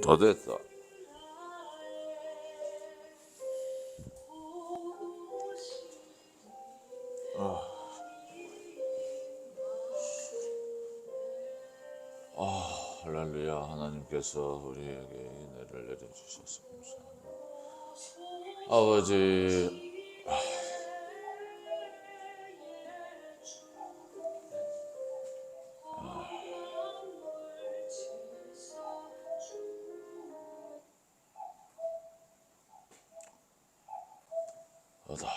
다 됐다. 할렐루야. 하나님께서 우리에게 은혜를 내려주셔서 감사합니다. 아버지, 어다.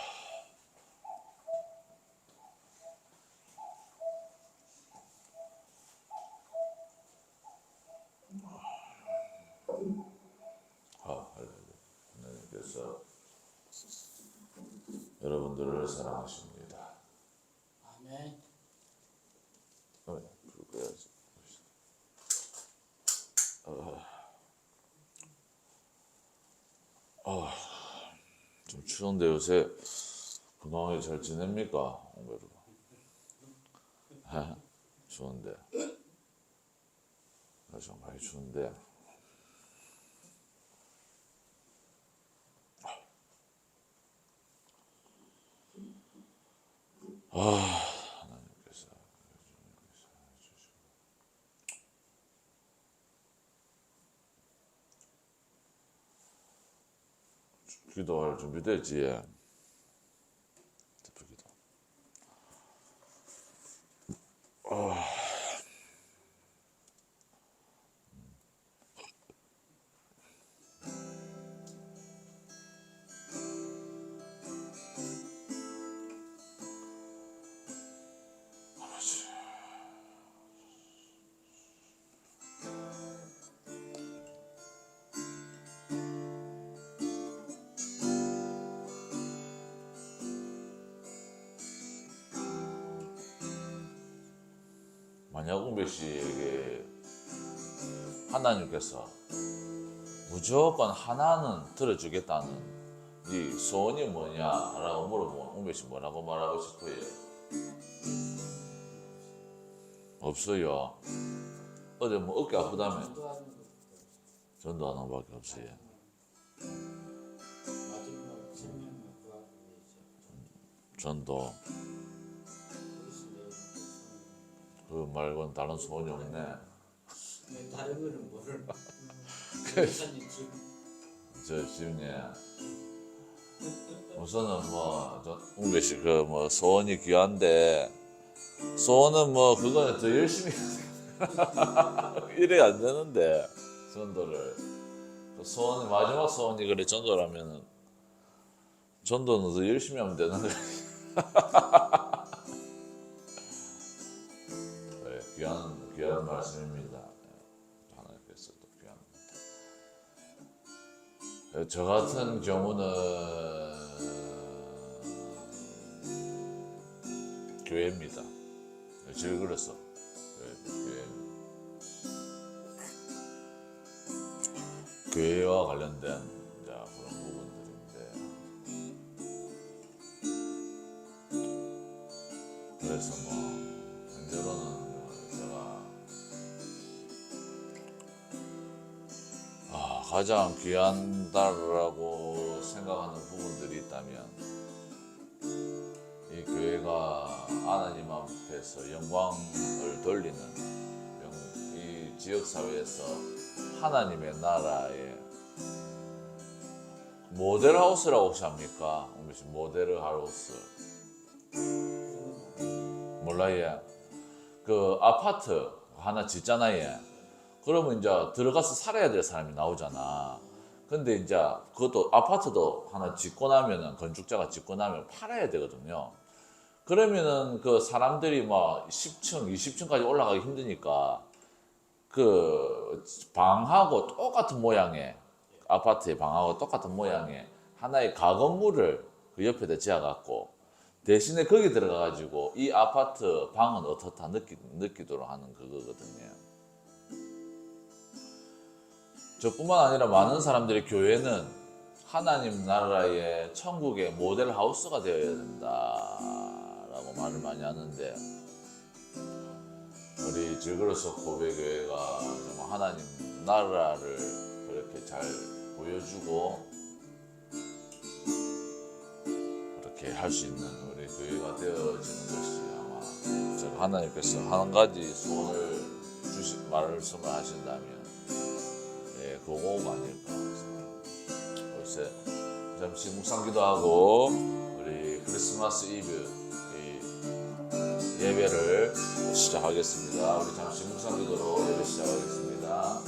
할렐루야. 하나님께서 여러분들을 사랑하십니다. 아멘. 불 꺼야지. 좀 추운데 요새 건강하게 잘 지냅니까? 옹배루가. 추운데. 좀 많이 추운데. 하나님께서 기도할 준비됐지? 기도. 만약 웅배 씨에게 하나님께서 무조건 하나는 들어주겠다는 네 소원이 뭐냐라고 물어보면 웅배 씨 뭐라고 말하고 싶어요? 없어요. 어제 뭐 어깨 아프다며? 전도하는 것밖에 없어요. 마지막 생명을 구하기 위해서 전도. 그 말고는 다른 소원이 없네. 다른 거는 모를. 목사님 집 저 지훈이 우선은 웅배 씨 그 뭐 소원이 귀한데 소원은 뭐 그거는 더 열심히 이래 안 되는데 전도를 그 소원이 마지막 소원이 그래 전도라면은 전도는 더 열심히 하면 되는 거야. 네, 귀한 말씀입니다. 하나님께서 또 귀한. 저 같은 경우는 교회입니다. 질 그랬어. 교회와 관련된 그런 부분들인데, 그래서 현재로는 제가 가장 귀한다라고 생각하는 부분들이 있다면 이 교회가 하나님 앞에서 영광을 돌리는 이 지역사회에서 하나님의 나라의 모델하우스라고 혹시 압니까? 모델하우스 몰라요? 그 아파트 하나 짓잖아요. 그러면 이제 들어가서 살아야 될 사람이 나오잖아. 근데 이제 그것도 아파트도 하나 짓고 나면은 건축자가 짓고 나면 팔아야 되거든요. 그러면은 그 사람들이 10층, 20층까지 올라가기 힘드니까 그 방하고 똑같은 모양의 아파트의 방하고 똑같은 모양의 하나의 가건물을 그 옆에다 지어갖고 대신에 거기 들어가가지고 이 아파트 방은 어떻다 느끼도록 하는 그거거든요. 저뿐만 아니라 많은 사람들이 교회는 하나님 나라의 천국의 모델 하우스가 되어야 된다라고 말을 많이 하는데 우리 질그릇 고배교회가 하나님 나라를 그렇게 잘 보여주고 그렇게 할 수 있는 우리 교회가 되어지는 것이 아마 제가 하나님께서 한 가지 소원을 말씀을 하신다면 예, 그거가 아닐까. 글쎄 잠시 묵상기도 하고 우리 크리스마스 이브 예배를 시작하겠습니다. 우리 잠시 묵상기도로 예배 시작하겠습니다.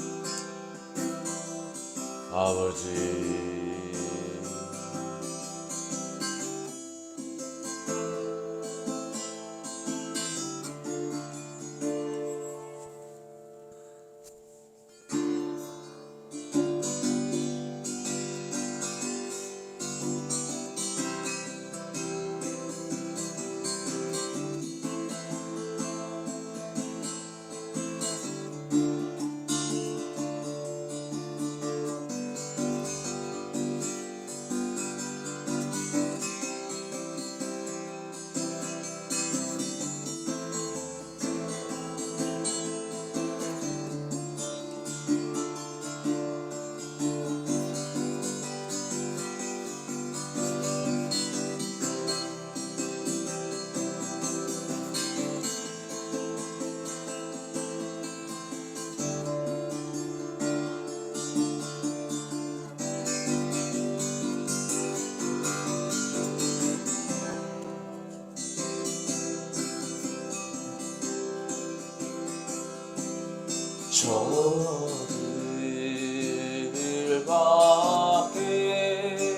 아버지 저들밖에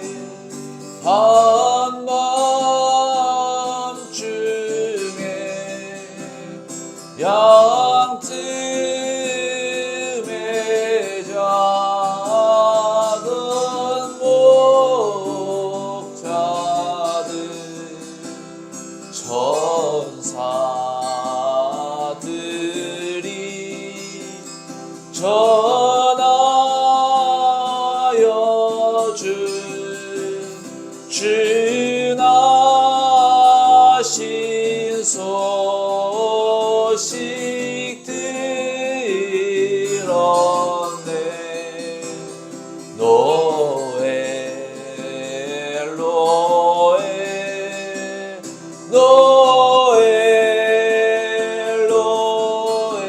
한밤중에 양틈에 자던 목자들 천사들이 전하여 준 준하신 소식 들었네. 노엘 노엘 노엘 노엘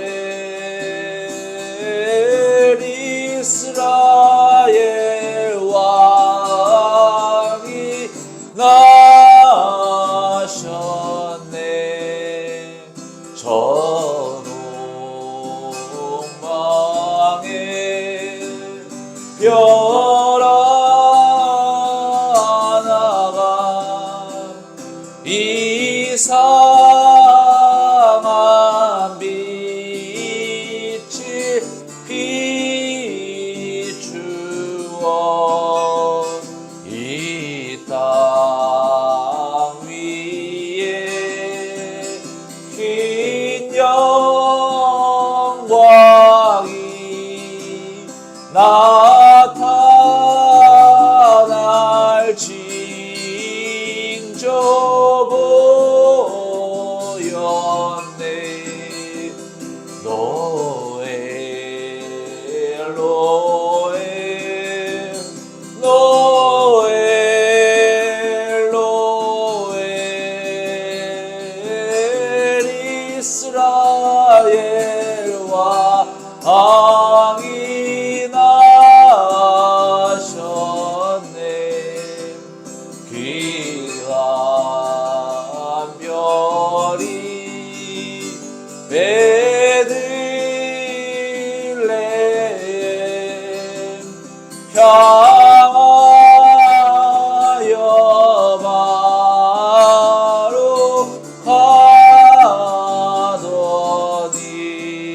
이스라엘 왕이 나셨네. 저롱망에 별 하나가 이상한 빛을 비추어 이 땅 위에 흰 영광이 나타날 징조 보였네. 노엘 노엘 노엘 노엘 이스라엘 왕이 나셨네. 귀한 별이 베들레헴 향하여 바로 가더니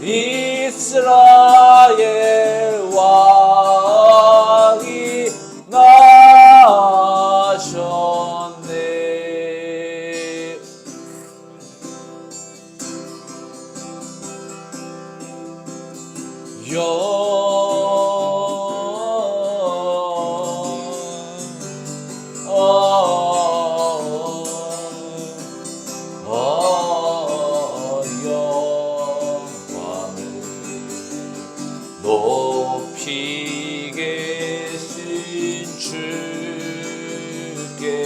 이스라엘 왕이 나셨네. 영광을 높이 계신 주께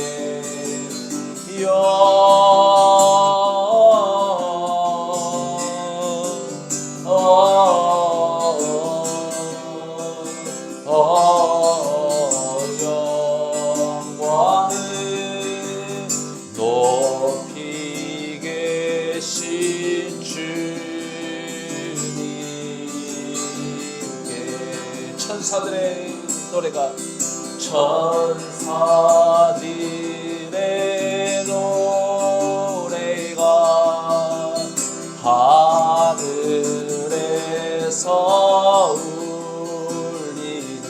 영광을 높이 계신 주님께 천사들의 노래가 천사들의 노래가 하늘에서 울리니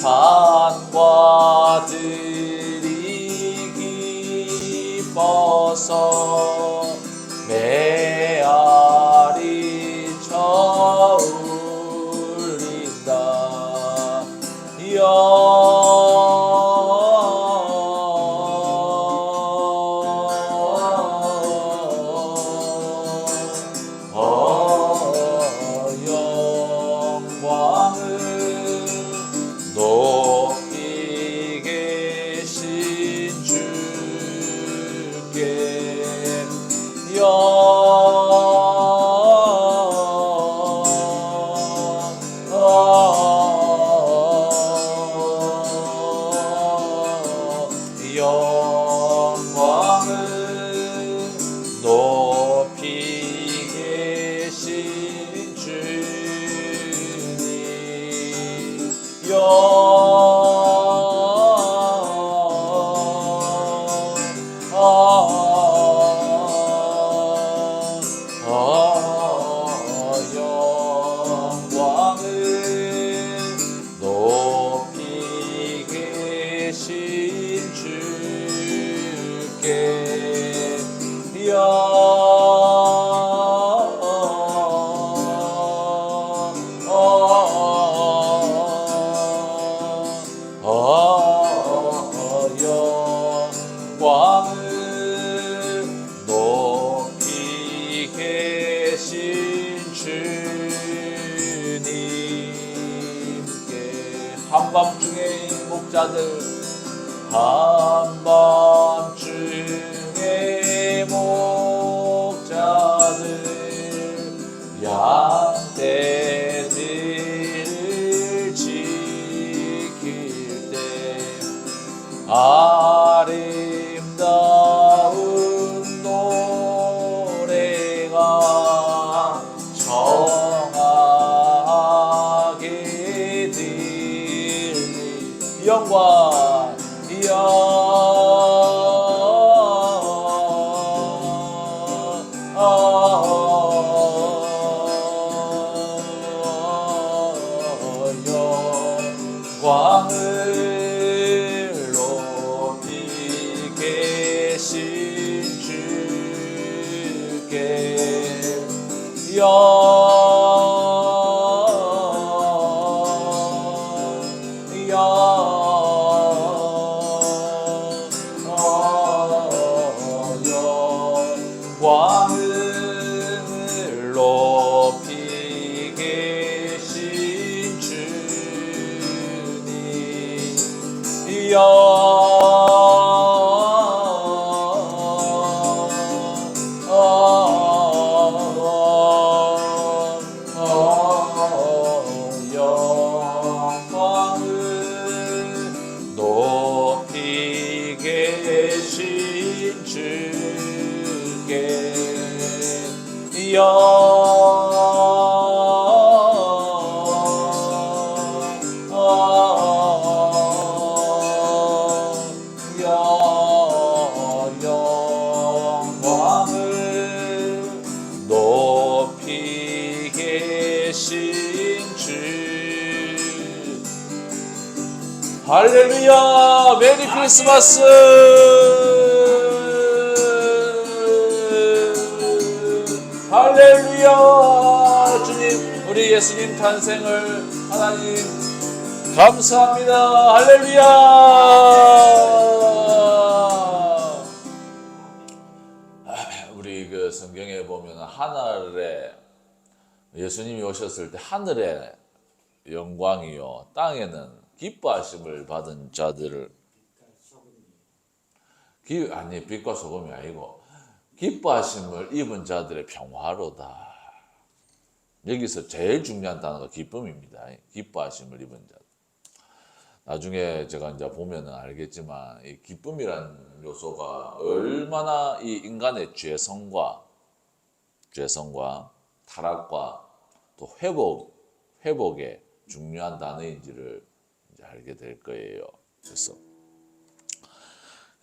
산과 들이 기뻐서 메아리 쳐 울린다. 영광을 높이 계신 주께 영광을 높이 계신 주님 영광을 높이 계신 주께 영광을 높이 계신 주님께 한밤중에 목자들 한밤중에 목자들 양떼들을 지킬 때 아름다운 노래가 청하게 들리 영광 영광을 높이 계신 주께 영광을 높이 계신 주님 영광을 높이 계신 주께 영광을 높이 높이 계신 주 할렐루야 메리 크리스마스 할렐루야 주님 우리 예수님 탄생을 하나님 감사합니다 할렐루야 우리 그 성경에 보면 하늘에 예수님이 오셨을 때 하늘의 영광이요 땅에는 기뻐하심을 받은 자들을 아니 빛과 소금이 아니고 기뻐하심을 입은 자들의 평화로다. 여기서 제일 중요한 단어가 기쁨입니다. 기뻐하심을 입은 자들. 나중에 제가 이제 보면은 알겠지만 이 기쁨이란 요소가 얼마나 이 인간의 죄성과 타락과 또 회복의 중요한 단어인지를 이제 알게 될 거예요. 그래서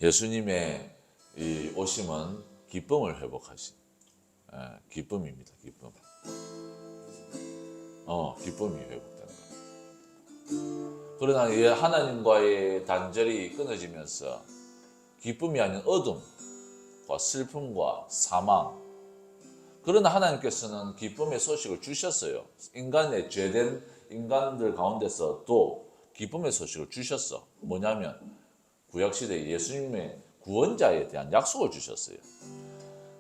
예수님의 이 오심은 기쁨을 회복하신 기쁨입니다. 기쁨. 기쁨이 회복된 거예요. 그러나 하나님과의 단절이 끊어지면서 기쁨이 아닌 어둠과 슬픔과 사망. 그러나 하나님께서는 기쁨의 소식을 주셨어요. 인간의 죄된 인간들 가운데서도 기쁨의 소식을 주셨어. 뭐냐면 구약시대에 예수님의 구원자에 대한 약속을 주셨어요.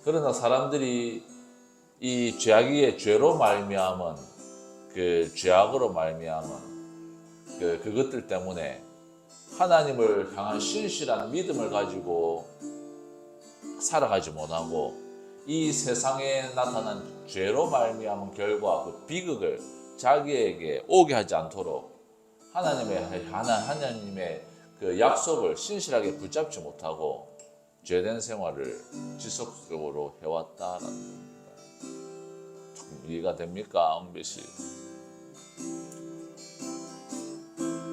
그러나 사람들이 이 죄악의 죄로 말미암은 그 죄악으로 말미암은 그것들 때문에 하나님을 향한 신실한 믿음을 가지고 살아가지 못하고 이 세상에 나타난 죄로 말미암은 결과 그 비극을 자기에게 오게 하지 않도록 하나님의 그 약속을 신실하게 붙잡지 못하고 죄된 생활을 지속적으로 해왔다라는 겁니다. 이해가 됩니까, 은배 씨?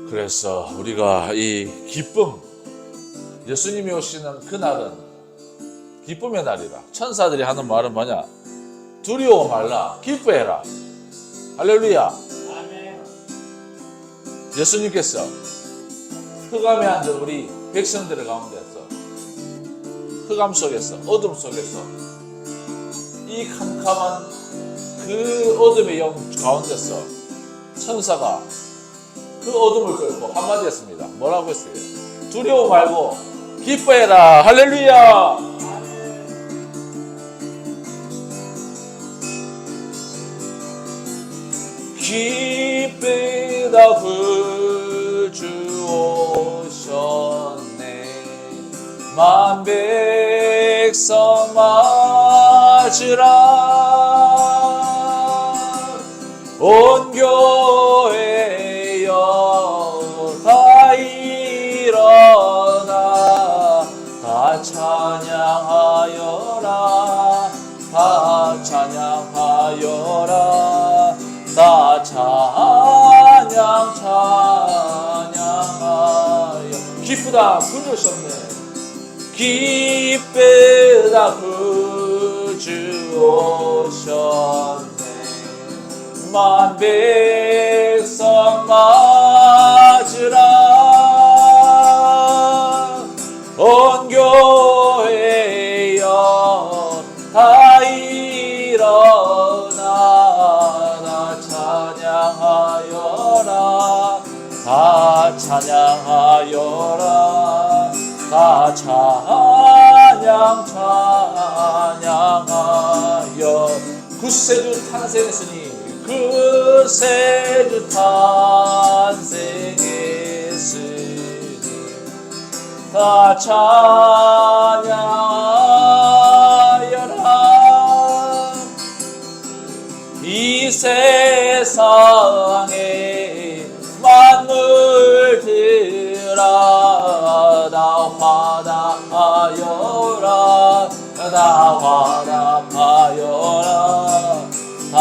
그래서 우리가 이 기쁨, 예수님이 오시는 그날은 기쁨의 날이라. 천사들이 하는 말은 뭐냐? 두려워 말라, 기뻐해라. 할렐루야. 아멘. 예수님께서 흑암에 앉은 우리 백성들의 가운데서 흑암 속에서 어둠 속에서 이 캄캄한 그 어둠의 영 가운데서 천사가 그 어둠을 끌고 한마디 했습니다. 뭐라고 했어요? 두려워 말고 기뻐해라. 할렐루야. 기쁘다 구주 오셨네 만 백성 맞으라 온 교회여 다 일어나 다 찬양하여라 다 찬양하여라 다 찬양하여 기쁘다 구주 오셨네 기쁘다 구주 오셨네 만 백성 맞으라 온 교회여 다 일어나 다 찬양하여라 다 찬양하여라 다 찬양하여 구세주 탄생했으니 구세주 탄생했으니 다 찬양하여라 이 세상에 만물들아 다 화답하여라 다 화답하여라 다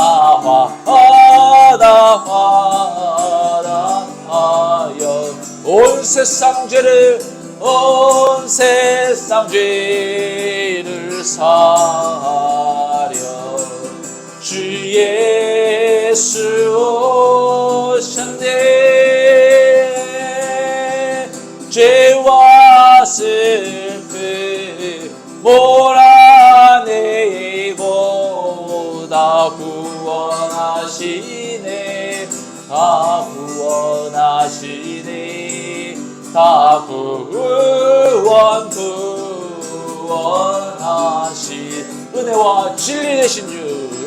화답하여 온 세상 죄를 사려 주 예수 오셨네. 죄와 슬픔 몰아내고 다 구원하시네. 다 구원하시네. 다 구원하시. 은혜와 진리 되신 주,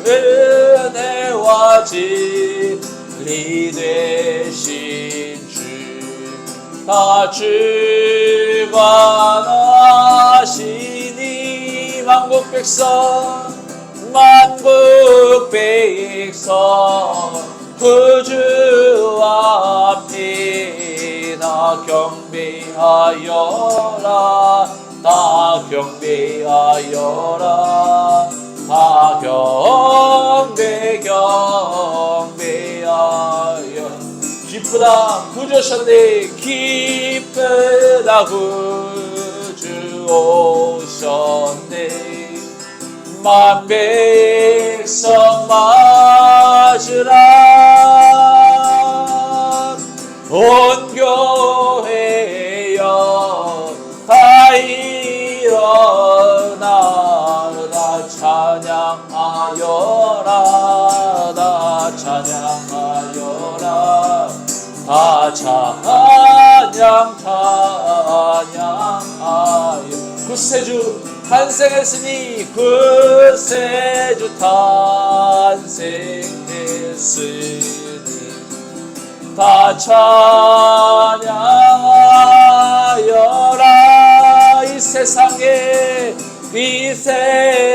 은혜와 진리 되신 주, 다 주관하시니. 만국 백성 구주 앞에 나 경배하여라. 다 경배하여라. 다 경배하여. 기쁘다 구주 오셨네. 기쁘다 구주 오셨네. 만 백성 맞으라. 온 교회여 다 일어나. 다 찬양하여라. 다 찬양하여라. 다 찬양하여. 구세주 탄생했으니 구세주 탄생했으니 다 찬양하여라. 이 세상에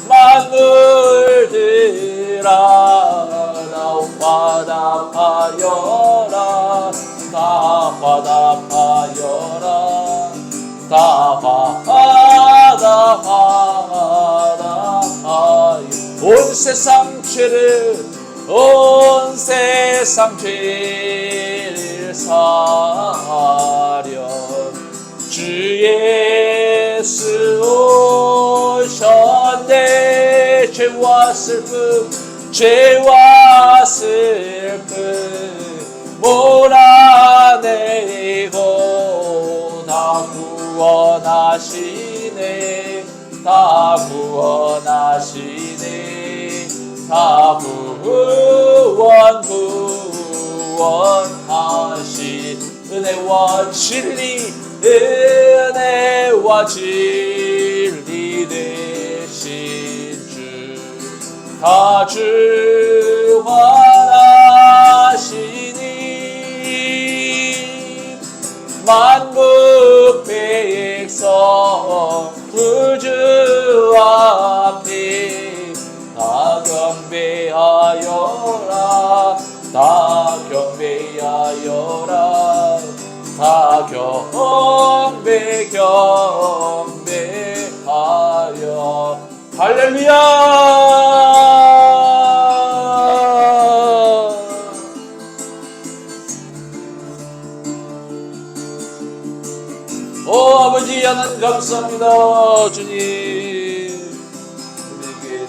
만물들아 다 화답하여라. 다 화답하여라. 다 화답하여. 온 세상 죄를 사려 주 예수 오셨네. 죄와 슬픔 몰아내고 다 구원하시네. 다 구원하시네. 다 구원하시. 은혜와 진리 되신 주, 다 주관하시니. 만국 백성 구주 앞에 다 경배하여라. 다 경배하여라. 다 경배하여. 할렐루야. 오 아버지 하나님 감사합니다. 주님 우리에게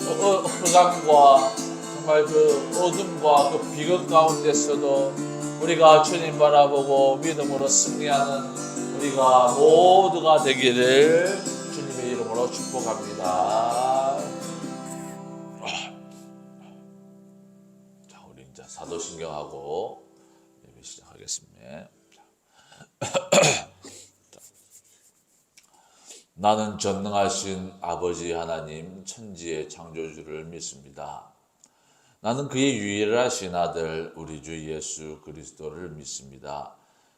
흑암과 정말 그 어둠과 그 비극 가운데서도 우리가 주님 바라보고 믿음으로 승리하는 우리가 모두가 되기를 주님의 이름으로 축복합니다. 자, 우리 이제 사도신경하고 예배 시작하겠습니다. 나는 전능하신 아버지 하나님 천지의 창조주를 믿습니다. 나는 그의 유일하신 아들 우리 주 예수 그리스도를 믿습니다.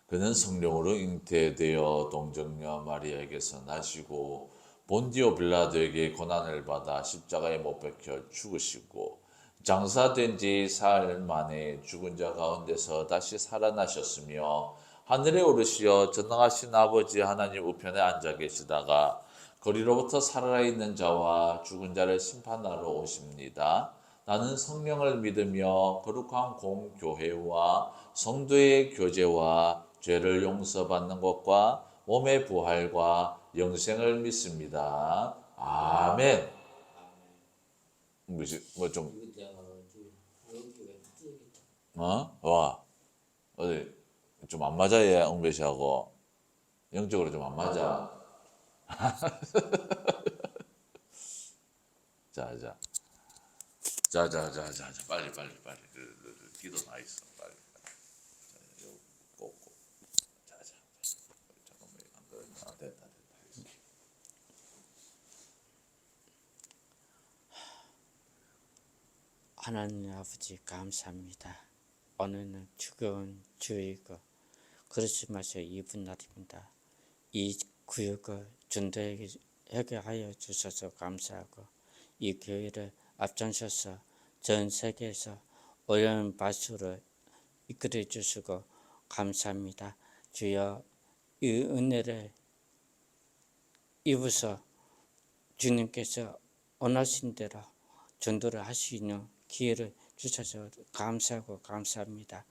그는 성령으로 잉태되어 동정녀 마리아에게서 나시고 본디오 빌라도에게 고난을 받아 십자가에 못 박혀 죽으시고 장사된 지 사흘 만에 죽은 자 가운데서 다시 살아나셨으며 하늘에 오르시어 전능하신 아버지 하나님 우편에 앉아 계시다가 거리로부터 살아있는 자와 죽은 자를 심판하러 오십니다. 나는 성령을 믿으며 거룩한 공교회와 성도의 교제와 죄를 용서받는 것과 몸의 부활과 영생을 믿습니다. 아멘. 아멘. 뭐좀 이거 내가 여기가 띄겠다. 와 어디 좀 안 맞아 얘 웅배 씨하고 영적으로 좀 안 맞아. 자자 자자자자 빨리 기도 나 있어 빨리. 자, 요 꽂고 자자 잠깐만 안 그러나 됐다. 하나님 아버지 감사합니다. 오늘은 죽은 주이고 크리스마스 이브 날입니다. 이 구역을 전도에게 하여 주셔서 감사하고 이 교회를 앞장서서 전 세계에서 어려운 발수를 이끌어 주시고 감사합니다. 주여 이 은혜를 입어서 주님께서 원하신 대로 전도를 할 수 있는 기회를 주셔서 감사하고 감사합니다.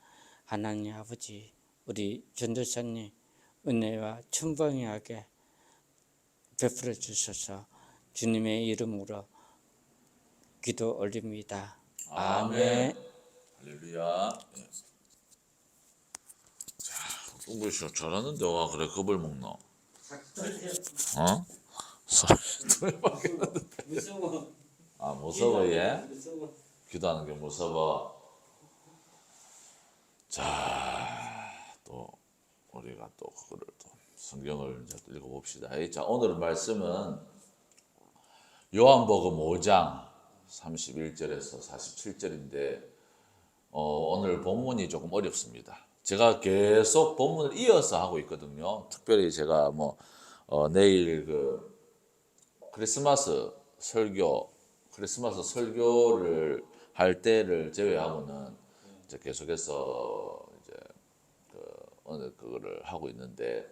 하나님 아버지 우리 전도사님 은혜와 충분하게 베풀어 주셔서 주님의 이름으로 기도 올립니다. 아멘. 할렐루야. 예. 자, 웅배 씨 잘하는데 와 그래 겁을 먹노. 어? 무서워. 아 무서워 얘? 무서워. 기도하는 게 무서워. 자, 또 우리가 또 그거를 또 성경을 이제 또 읽어봅시다. 자, 오늘 말씀은 요한복음 5장 31절에서 47절인데 오늘 본문이 조금 어렵습니다. 제가 계속 본문을 이어서 하고 있거든요. 특별히 제가 내일 그 크리스마스 설교를 할 때를 제외하고는 이제 계속해서 이제 오늘 그거를 하고 있는데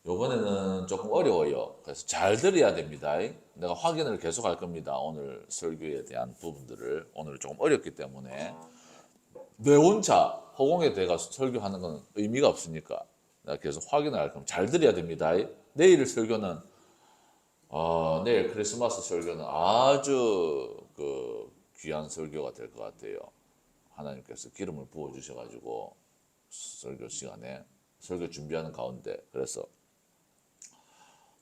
요번에는 조금 어려워요. 그래서 잘 들어야 됩니다. 내가 확인을 계속 할 겁니다. 오늘 설교에 대한 부분들을 오늘 조금 어렵기 때문에 내 혼자 허공에 대가 설교하는 건 의미가 없으니까 내가 계속 확인을 할 겁니다. 잘 들어야 됩니다. 내일 설교는 내일 크리스마스 설교는 아주 그 귀한 설교가 될 것 같아요. 하나님께서 기름을 부어 주셔가지고 설교 시간에 설교 준비하는 가운데 그래서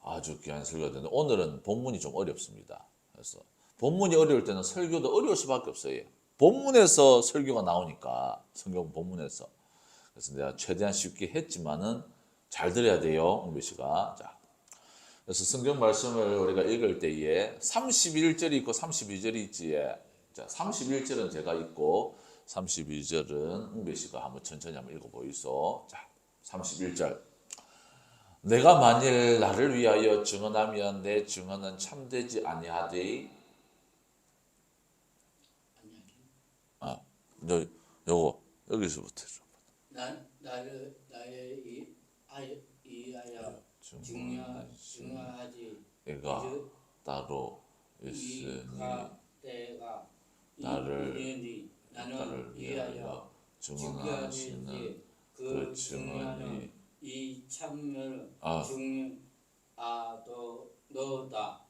아주 귀한 설교가 되는데 오늘은 본문이 좀 어렵습니다. 그래서 본문이 어려울 때는 설교도 어려울 수밖에 없어요. 본문에서 설교가 나오니까 성경 본문에서 그래서 내가 최대한 쉽게 했지만은 잘 들어야 돼요, 웅배 씨가. 자, 그래서 성경 말씀을 우리가 읽을 때에 31절이 있고 32절이 있지에 자, 31절은 제가 읽고 32절은 웅배 씨가 한번 천천히 한번 읽어보이소. 자, 31절. 내가 만일 나를 위하여 증언하면 내 증언은 참되지 아니하되. 요거 여기서부터 좀. 나를 이하여 증언하지 내가 따로 있으니 때가 나를 나는 위하여 증언하시는 그 증언이 이 참을 너다.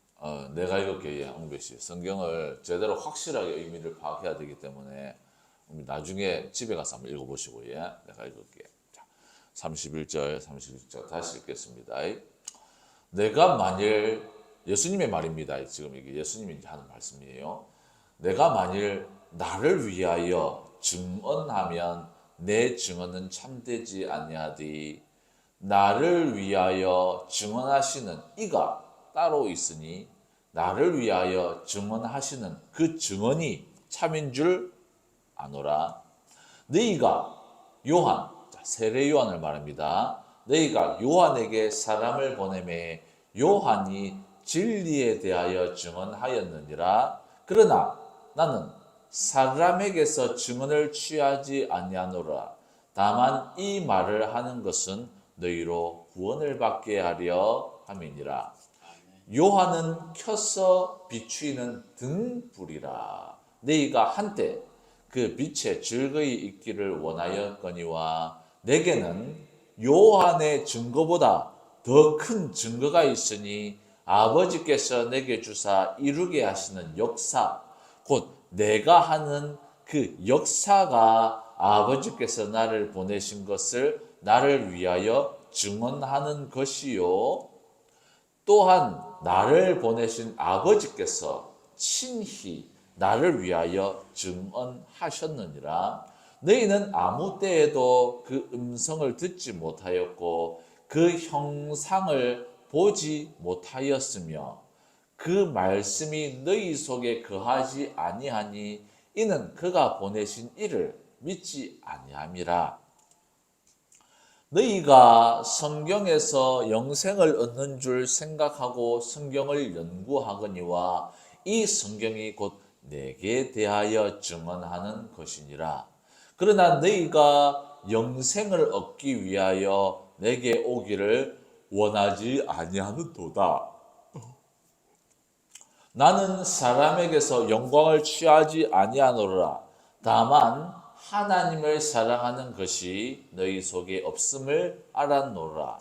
내가 읽을게 웅배 씨. 성경을 제대로 확실하게 의미를 파악해야 되기 때문에 나중에 집에 가서 한번 읽어보시고 내가 읽을게. 자, 31절, 32절 다시 읽겠습니다. 내가 만일 예수님의 말입니다. 지금 이게 예수님이 하는 말씀이에요. 내가 만일 나를 위하여 증언하면 내 증언은 참되지 아니하디. 나를 위하여 증언하시는 이가 따로 있으니 나를 위하여 증언하시는 그 증언이 참인 줄 아노라. 너희가 요한, 세례 요한을 말합니다. 너희가 요한에게 사람을 보내매 요한이 진리에 대하여 증언하였느니라. 그러나 나는 사람에게서 증언을 취하지 아니하노라. 다만 이 말을 하는 것은 너희로 구원을 받게 하려 함이니라. 요한은 켜서 비추이는 등불이라. 너희가 한때 그 빛에 즐거이 있기를 원하였거니와 내게는 요한의 증거보다 더 큰 증거가 있으니 아버지께서 내게 주사 이루게 하시는 역사, 곧 내가 하는 그 역사가 아버지께서 나를 보내신 것을 나를 위하여 증언하는 것이요. 또한 나를 보내신 아버지께서 친히 나를 위하여 증언하셨느니라. 너희는 아무 때에도 그 음성을 듣지 못하였고 그 형상을 보지 못하였으며 그 말씀이 너희 속에 거하지 아니하니 이는 그가 보내신 이를 믿지 아니함이라. 너희가 성경에서 영생을 얻는 줄 생각하고 성경을 연구하거니와 이 성경이 곧 내게 대하여 증언하는 것이니라. 그러나 너희가 영생을 얻기 위하여 내게 오기를 원하지 아니하는도다. 나는 사람에게서 영광을 취하지 아니하노라. 다만 하나님을 사랑하는 것이 너희 속에 없음을 알았노라.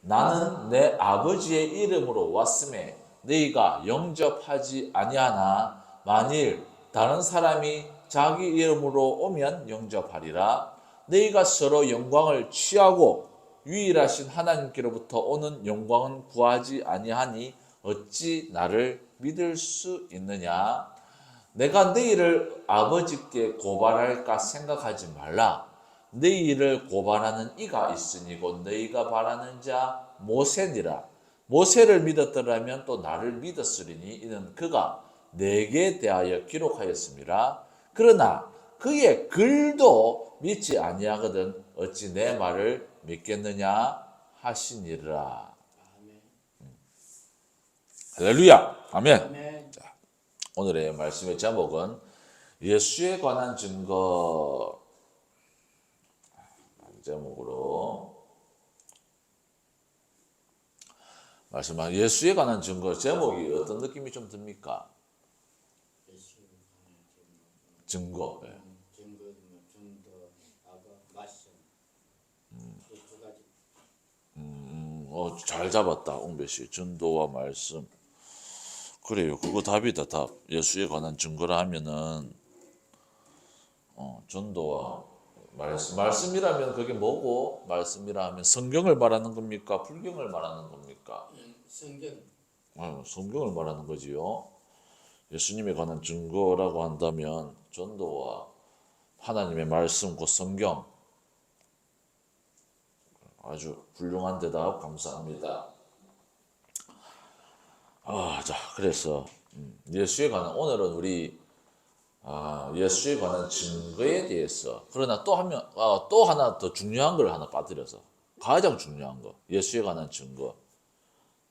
나는 내 아버지의 이름으로 왔음에 너희가 영접하지 아니하나 만일 다른 사람이 자기 이름으로 오면 영접하리라. 너희가 서로 영광을 취하고 유일하신 하나님께로부터 오는 영광은 구하지 아니하니 어찌 나를 믿을 수 있느냐? 내가 너희를 아버지께 고발할까 생각하지 말라. 너희를 고발하는 이가 있으니 곧 너희가 바라는 자 모세니라. 모세를 믿었더라면 또 나를 믿었으리니 이는 그가 내게 대하여 기록하였음이라. 그러나 그의 글도 믿지 아니하거든 어찌 내 말을 믿겠느냐 하시니라. 아멘. 할렐루야. 아멘. 아멘. 오늘의 말씀의 제목은 예수에 관한 증거 제목으로 말씀한 예수에 관한 증거 제목이 어떤 느낌이 좀 듭니까? 증거. 예. 증거, 증거, 아가, 말씀. 두 가지. 잘 잡았다, 옹배 씨. 전도와 말씀. 그래요. 그거 답이다, 답. 예수에 관한 증거라 하면은 전도와 말씀. 말씀이라면 그게 뭐고? 말씀이라 하면 성경을 말하는 겁니까? 불경을 말하는 겁니까? 성경. 성경을 말하는 거지요. 예수님에 관한 증거라고 한다면 전도와 하나님의 말씀, 곧 성경. 아주 훌륭한 대답 감사합니다. 자, 그래서 예수에 관한 오늘은 우리 예수에 관한 증거에 대해서 그러나 또 하나 더 중요한 걸 하나 빠뜨려서 가장 중요한 거 예수에 관한 증거.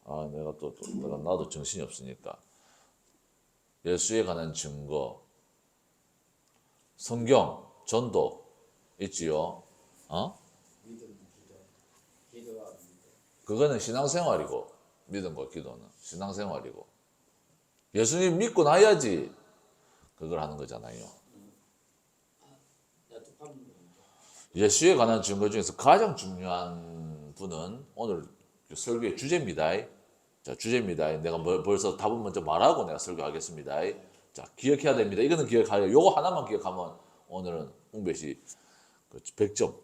내가 나도 정신이 없으니까 예수에 관한 증거 성경 전도 있지요. 믿음, 기도와 믿음. 그거는 신앙생활이고 믿음과 기도는 신앙생활이고 예수님 믿고 나야지 그걸 하는 거잖아요. 나도 한 예수에 관한 증거 중에서 가장 중요한 분은 오늘 설교의 주제입니다. 자, 주제입니다. 내가 벌써 답은 먼저 말하고 내가 설교하겠습니다. 자, 기억해야 됩니다. 이거는 기억하여 요거 하나만 기억하면 오늘은 웅배씨 100점.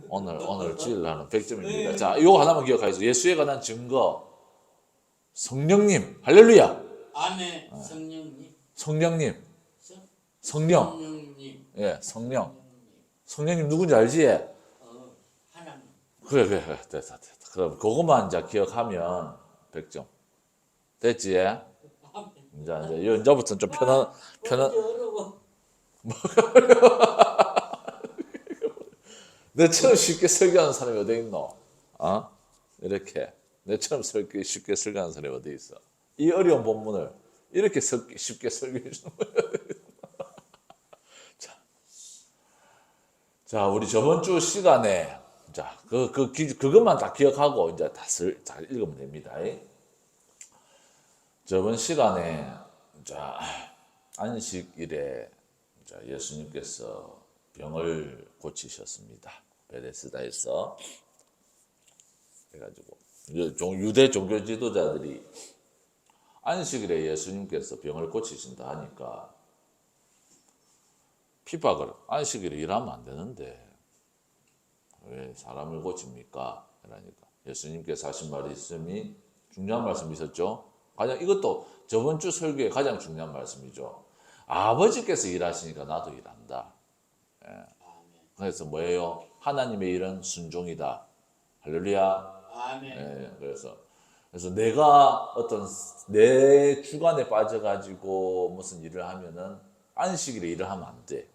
오늘 주일하는 100점입니다. 자, 요거 하나만 기억하세요. 예수에 관한 증거. 성령님, 할렐루야. 아멘. 성령님. 성령님, 성- 성령. 성령님. 예, 성령. 성령님. 성령님 누군지 알지? 하나님. 그래. 됐다. 그럼 그것만 이제 기억하면 100점. 됐지? 이제 이제부터는 좀 편한. 어려워. 내처럼 쉽게 설교하는 사람이 어디 있노? 이렇게 내처럼 쉽게 설교하는 사람이 어디 있어? 이 어려운 본문을 이렇게 쉽게 설교해 주는 거예요. 자, 우리 저번 주 시간에 자, 그것만 다 기억하고 이제 잘 읽으면 됩니다. 저번 시간에 자, 안식일에 자, 예수님께서 병을 고치셨습니다. 베데스다에서 해가지고 유대 종교 지도자들이 안식일에 예수님께서 병을 고치신다 하니까 핍박을 안식일에 일하면 안 되는데 왜 사람을 고칩니까? 그러니까 예수님께서 하신 말씀이 중요한 말씀이 있었죠. 가장 이것도 저번 주 설교의 가장 중요한 말씀이죠. 아버지께서 일하시니까 나도 일한다. 아멘. 그래서 뭐예요? 하나님의 일은 순종이다. 할렐루야. 아멘. 예, 그래서 내가 어떤 내 주관에 빠져가지고 무슨 일을 하면은 안식일에 일을 하면 안 돼.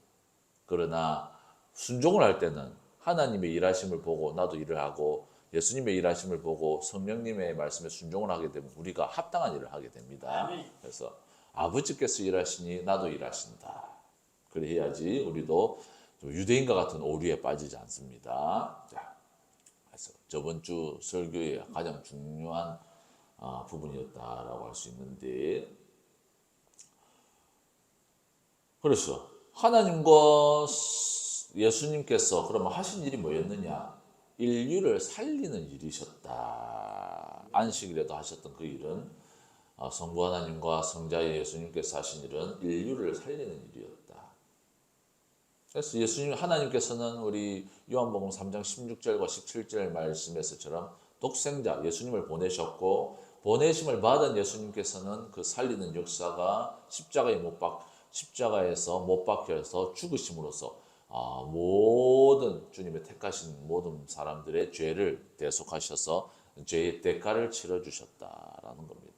그러나 순종을 할 때는 하나님의 일하심을 보고 나도 일을 하고 예수님의 일하심을 보고 성령님의 말씀에 순종을 하게 되면 우리가 합당한 일을 하게 됩니다. 아멘. 그래서 아버지께서 일하시니 나도 일하신다. 그래 해야지 우리도 유대인과 같은 오류에 빠지지 않습니다. 자, 그래서 저번 주 설교의 가장 중요한 부분이었다라고 할 수 있는데, 그래서 하나님과 예수님께서 그러면 하신 일이 뭐였느냐? 인류를 살리는 일이셨다. 안식일에도 하셨던 그 일은 성부 하나님과 성자의 예수님께서 하신 일은 인류를 살리는 일이었다. 그래서 예수님 하나님께서는 우리 요한복음 3장 16절과 17절 말씀에서처럼 독생자 예수님을 보내셨고 보내심을 받은 예수님께서는 그 살리는 역사가 십자가에서 못 박혀서 죽으심으로써 모든 주님의 택하신 모든 사람들의 죄를 대속하셔서 죄의 대가를 치러 주셨다라는 겁니다.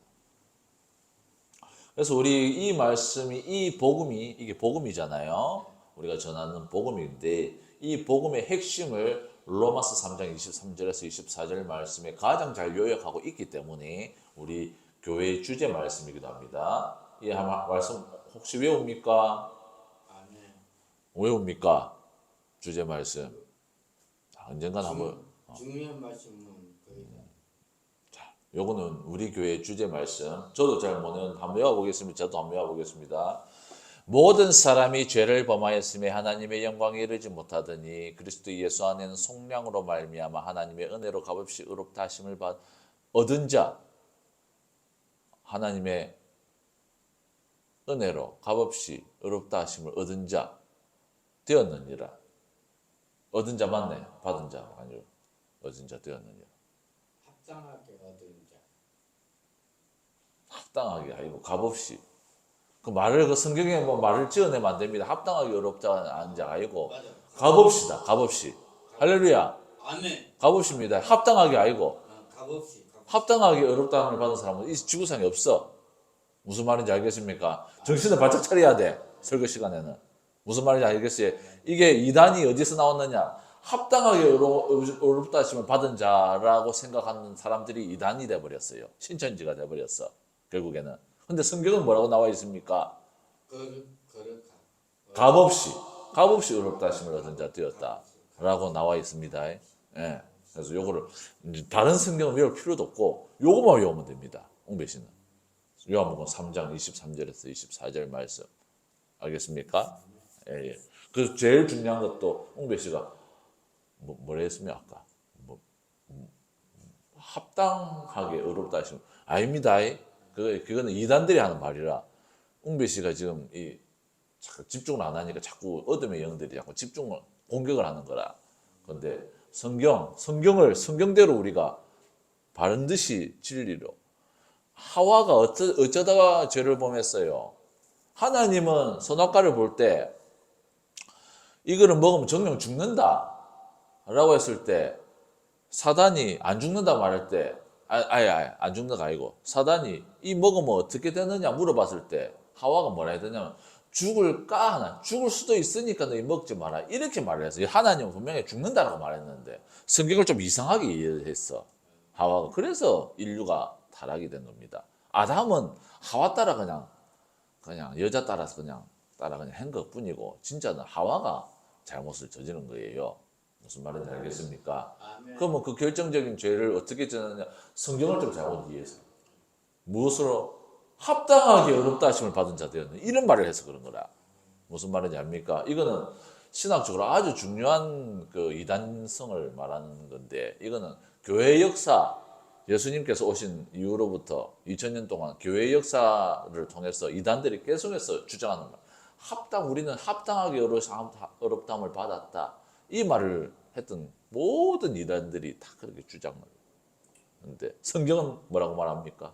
그래서 우리 이 말씀이 이 복음이 이게 복음이잖아요. 우리가 전하는 복음인데 이 복음의 핵심을 로마서 3장 23절에서 24절 말씀에 가장 잘 요약하고 있기 때문에 우리 교회의 주제 말씀이기도 합니다. 이 말씀 혹시 외웁니까? 아멘. 외웁니까? 주제 말씀. 언젠간 한번. 중요한 말씀은 거의 다. 요거는 우리 교회의 주제 말씀. 저도 잘 모르는 한번 외워보겠습니다. 저도 한번 외워보겠습니다. 모든 사람이 죄를 범하였음에 하나님의 영광에 이르지 못하더니 그리스도 예수 안에는 속량으로 말미암아 하나님의 은혜로 값없이 의롭다 하심을 얻은 자, 하나님의 은혜로 값없이 의롭다 하심을 얻은 자 되었느니라. 얻은 자 맞네. 받은 자 아니요. 얻은 자 되었느니라. 합당하게 얻은 자. 합당하게 아니고 값없이. 그 말을 그 성경에 뭐 말을 지어내면 안 됩니다. 합당하게 의롭다 하는 자가 아니고 맞아. 값없이다. 값없이. 할렐루야. 아멘. 값없입니다. 합당하게 아니고 값없이. 합당하게 의롭다함을 받은 사람은 이 지구상에 없어. 무슨 말인지 알겠습니까? 정신을 바짝 차려야 돼. 설교 시간에는. 무슨 말인지 알겠어요? 이게 이단이 어디서 나왔느냐? 합당하게 의롭다 하심을 받은 자라고 생각하는 사람들이 이단이 돼버렸어요. 신천지가 돼버렸어. 결국에는. 근데 성경은 뭐라고 나와 있습니까? 값없이 의롭다 하심을 얻은 자 되었다라고 나와 있습니다. 예. 그래서 요거를 다른 성경을 외울 필요도 없고 요거만 외우면 됩니다. 옹배 씨는. 요한복음 3장 23절에서 24절 말씀. 알겠습니까? 예, 예. 그 제일 중요한 것도 옹배 씨가 뭐라 했으면 아까 합당하게 의롭다 하시면 아닙니다. 그거는 이단들이 하는 말이라 웅배 씨가 지금 집중을 안 하니까 자꾸 어둠의 영들이 자꾸 집중을 공격을 하는 거라. 그런데 성경대로 우리가 바른 듯이 진리로 하와가 어쩌다가 죄를 범했어요. 하나님은 선악과를 볼 때 이거를 먹으면 정령 죽는다 라고 했을 때 사단이 안 죽는다 말할 때 안 죽는 거 아니고 사단이 이 먹으면 어떻게 되느냐 물어봤을 때 하와가 뭐라 했더냐면 죽을까 하나 죽을 수도 있으니까 너희 먹지 마라 이렇게 말을 했어요. 하나님은 분명히 죽는다라고 말했는데 성경을 좀 이상하게 이해했어 하와가. 그래서 인류가 타락이 된 겁니다. 아담은 하와 따라 그냥 여자 따라서 그냥 한 것뿐이고 진짜는 하와가 잘못을 저지른 거예요. 무슨 말인지 알겠습니까? 아멘. 그러면 그 결정적인 죄를 어떻게 저느냐? 성경을 좀 잘못 이해해서 무엇으로 합당하게 의롭다 하심을 받은 자 되었는 이런 말을 해서 그런 거라. 무슨 말인지 압니까? 이거는 신학적으로 아주 중요한 그 이단성을 말하는 건데 이거는 교회 역사 예수님께서 오신 이후로부터 2000년 동안 교회 역사를 통해서 이단들이 계속해서 주장하는 말. 우리는 합당하게 어렵담을 받았다. 이 말을 했던 모든 이단들이 다 그렇게 주장을. 근데 성경은 뭐라고 말합니까?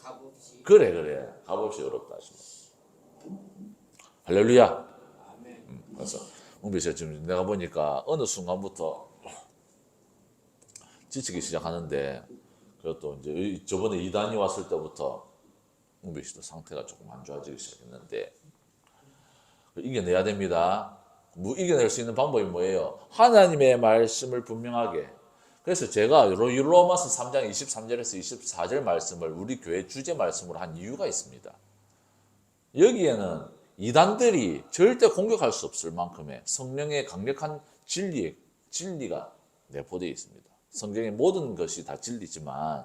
값없이. 그래. 값없이 어렵다 하시면. 할렐루야. 아멘. 그래서 웅비 씨가 지금 내가 보니까 어느 순간부터 지치기 시작하는데, 그것도 이제 저번에 이단이 왔을 때부터 웅비 씨도 상태가 조금 안 좋아지기 시작했는데, 이겨내야 됩니다. 이겨낼 수 있는 방법이 뭐예요? 하나님의 말씀을 분명하게. 그래서 제가 로마서 3장 23절에서 24절 말씀을 우리 교회 주제 말씀으로 한 이유가 있습니다. 여기에는 이단들이 절대 공격할 수 없을 만큼의 성령의 강력한 진리가 내포되어 있습니다. 성경의 모든 것이 다 진리지만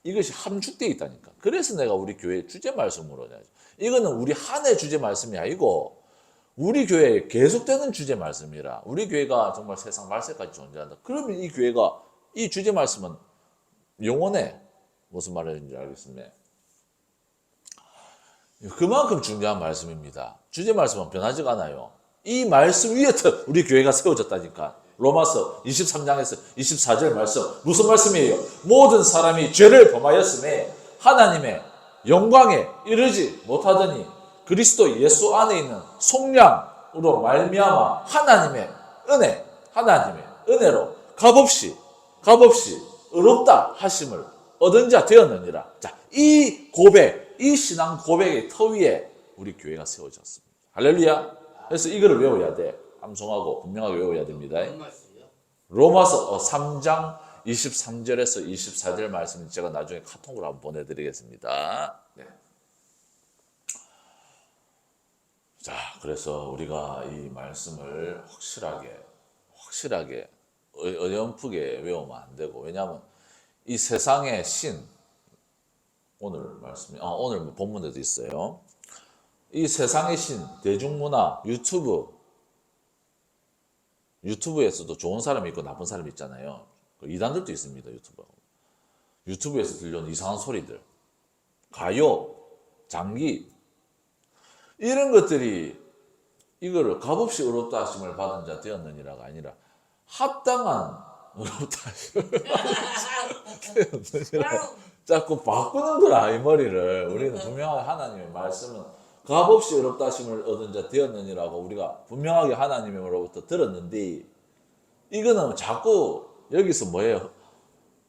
이것이 함축되어 있다니까. 그래서 내가 우리 교회 주제 말씀으로 해야죠. 이거는 우리 한 해 주제 말씀이 아니고 우리 교회에 계속되는 주제 말씀이라. 우리 교회가 정말 세상 말세까지 존재한다. 그러면 이 교회가 이 주제 말씀은 영원해. 무슨 말인지 알겠습니다. 그만큼 중요한 말씀입니다. 주제 말씀은 변하지가 않아요. 이 말씀 위에 우리 교회가 세워졌다니까. 로마서 23장에서 24절 말씀. 무슨 말씀이에요? 모든 사람이 죄를 범하였음에 하나님의 영광에 이르지 못하더니 그리스도 예수 안에 있는 속량으로 말미암아 하나님의 은혜로 값없이 의롭다 하심을 얻은 자 되었느니라. 자, 이 고백, 이 신앙 고백의 터 위에 우리 교회가 세워졌습니다. 할렐루야. 그래서 이거를 외워야 돼. 함송하고 분명하게 외워야 됩니다. 로마서 3장 23절에서 24절 말씀 제가 나중에 카톡으로 한번 보내드리겠습니다. 네. 자, 그래서 우리가 이 말씀을 확실하게 어렴풋게 외우면 안 되고, 왜냐하면 이 세상의 신, 오늘 본문에도 있어요. 이 세상의 신, 대중문화, 유튜브에서도 좋은 사람이 있고 나쁜 사람이 있잖아요. 이단들도 있습니다. 유튜브에서 들려오는 이상한 소리들, 가요, 장기, 이런 것들이 이거를 값없이 의롭다 하심을 받은 자 되었느니라가 아니라 합당한 의롭다 하심을 되었느니라. 자꾸 바꾸는 거라, 이 머리를. 우리는 분명하게 하나님의 말씀은 값없이 의롭다 하심을 얻은 자 되었느니라고 우리가 분명하게 하나님으로부터 들었는데, 이거는 자꾸 여기서 뭐예요?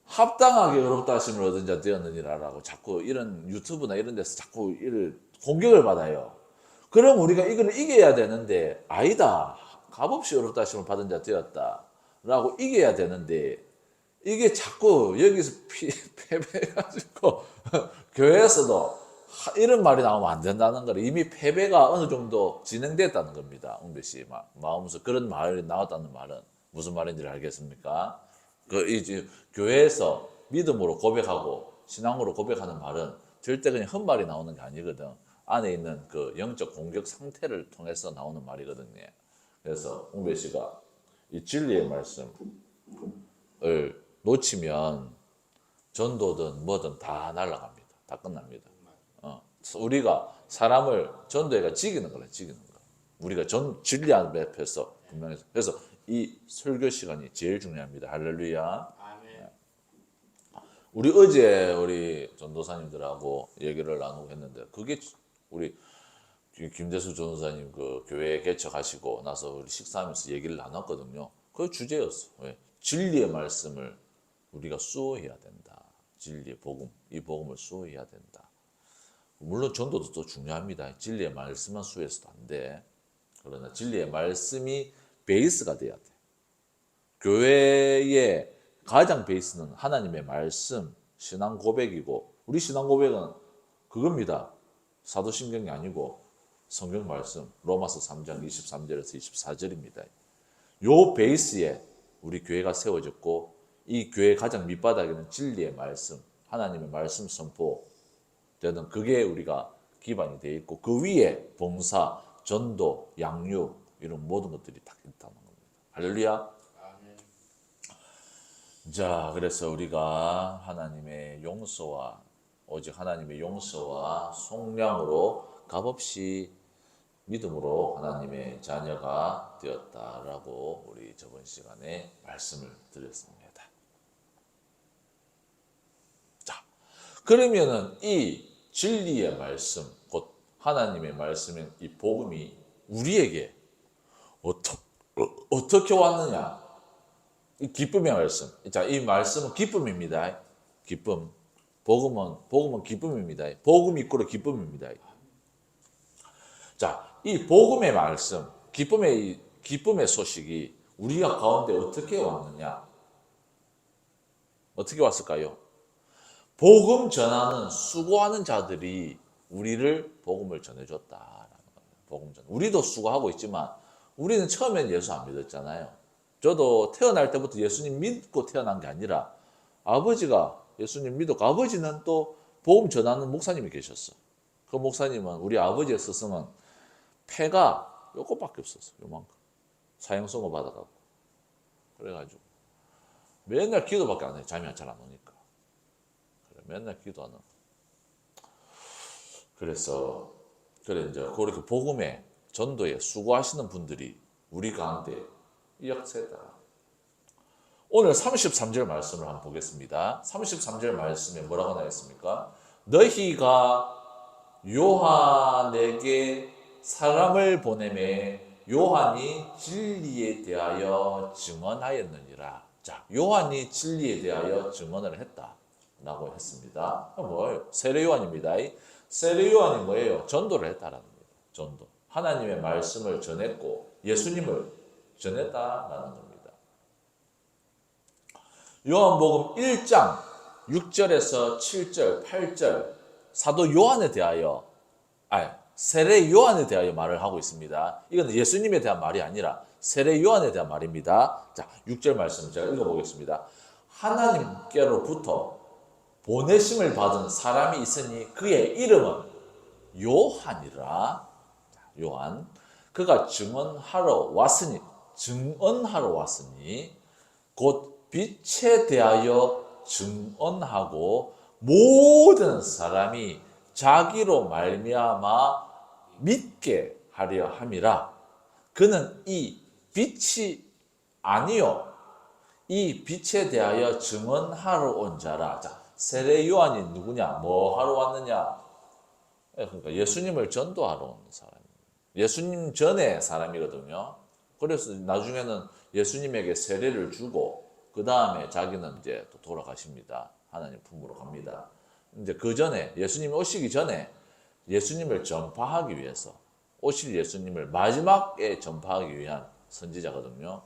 합당하게 의롭다 하심을 얻은 자 되었느니라라고 자꾸 이런 유튜브나 이런 데서 자꾸 이를 공격을 받아요. 그럼 우리가 이걸 이겨야 되는데, 아니다. 값없이 의롭다 하심을 받은 자 되었다 라고 이겨야 되는데, 이게 자꾸 여기서 패배해가지고 교회에서도 이런 말이 나오면 안 된다는 걸, 이미 패배가 어느 정도 진행됐다는 겁니다. 웅배 씨 마음에서 그런 말이 나왔다는 말은 무슨 말인지 알겠습니까? 이제 교회에서 믿음으로 고백하고 신앙으로 고백하는 말은 절대 그냥 헛말이 나오는 게 아니거든. 안에 있는 그 영적 공격 상태를 통해서 나오는 말이거든요. 그래서 웅배 씨가 이 진리의 말씀을 놓치면 전도든 뭐든 다 날아갑니다. 다 끝납니다. 우리가 사람을 전도해가 지기는 거라. 우리가 진리 앞에서 분명히. 그래서 이 설교 시간이 제일 중요합니다. 할렐루야. 아멘. 우리 어제 우리 전도사님들하고 얘기를 나누고 했는데, 그게 우리 김대수 전도사님 그 교회 개척하시고 나서 우리 식사하면서 얘기를 나눴거든요. 그 주제였어. 왜? 진리의 말씀을 우리가 수호해야 된다. 진리의 복음, 이 복음을 수호해야 된다. 물론 전도도 또 중요합니다. 진리의 말씀만 수호해서도 안 돼. 그러나 진리의 말씀이 베이스가 돼야 돼. 교회의 가장 베이스는 하나님의 말씀, 신앙 고백이고, 우리 신앙 고백은 그겁니다. 사도신경이 아니고 성경 말씀, 로마서 3장 23절에서 24절입니다. 요 베이스에 우리 교회가 세워졌고, 이 교회의 가장 밑바닥에는 진리의 말씀, 하나님의 말씀 선포되는, 그게 우리가 기반이 되어 있고, 그 위에 봉사, 전도, 양육 이런 모든 것들이 다 있다는 겁니다. 할렐루야. 아멘. 자, 그래서 우리가 오직 하나님의 용서와 속량으로 값없이 믿음으로 하나님의 자녀가 되었다라고 우리 저번 시간에 말씀을 드렸습니다. 자, 그러면은 이 진리의 말씀, 곧 하나님의 말씀인 이 복음이 우리에게 어떻게 왔느냐? 이 기쁨의 말씀. 자, 이 말씀은 기쁨입니다. 기쁨. 복음은 기쁨입니다. 복음 이꼬르 기쁨입니다. 자, 이 복음의 말씀, 기쁨의 소식이 우리가 가운데 어떻게 왔느냐? 어떻게 왔을까요? 복음 전하는 수고하는 자들이 우리를 복음을 전해줬다라는 거예요. 복음 전. 우리도 수고하고 있지만 우리는 처음엔 예수 안 믿었잖아요. 저도 태어날 때부터 예수님 믿고 태어난 게 아니라 아버지가 예수님 믿었고 아버지는 또 복음 전하는 목사님이 계셨어. 그 목사님은 우리 아버지의 스승은 폐가 요것밖에 없었어. 요만큼. 사형선고 받아가고. 그래가지고 맨날 기도밖에 안 해. 잠이 잘 안 오니까. 그래, 맨날 기도하는. 그래서 이제 그렇게 복음에 전도에 수고하시는 분들이 우리 가운데 역세다. 오늘 33절 말씀을 한번 보겠습니다. 33절 말씀에 뭐라고 나있습니까? 너희가 요한에게 사람을 보내매 요한이 진리에 대하여 증언하였느니라. 자, 요한이 진리에 대하여 증언을 했다라고 했습니다. 뭐예요? 세례 요한입니다. 세례 요한이 뭐예요? 전도를 했다라는 거예요. 전도. 하나님의 말씀을 전했고 예수님을 전했다라는 겁니다. 요한복음 1장 6절에서 7절, 8절 사도 요한에 대하여 세례 요한에 대하여 말을 하고 있습니다. 이건 예수님에 대한 말이 아니라 세례 요한에 대한 말입니다. 자, 6절 말씀을 제가 읽어보겠습니다. 하나님께로부터 보내심을 받은 사람이 있으니 그의 이름은 요한이라. 요한. 그가 증언하러 왔으니 곧 빛에 대하여 증언하고 모든 사람이 자기로 말미암아 믿게 하려 함이라. 그는 이 빛이 아니요 이 빛에 대하여 증언하러 온 자라. 자, 세례 요한이 누구냐? 뭐 하러 왔느냐? 그러니까 예수님을 전도하러 온 사람입니다. 예수님 전에 사람이거든요. 그래서 나중에는 예수님에게 세례를 주고 그 다음에 자기는 이제 또 돌아가십니다. 하나님 품으로 갑니다. 이제 그 전에 예수님이 오시기 전에 예수님을 전파하기 위해서 오실 예수님을 마지막에 전파하기 위한 선지자거든요.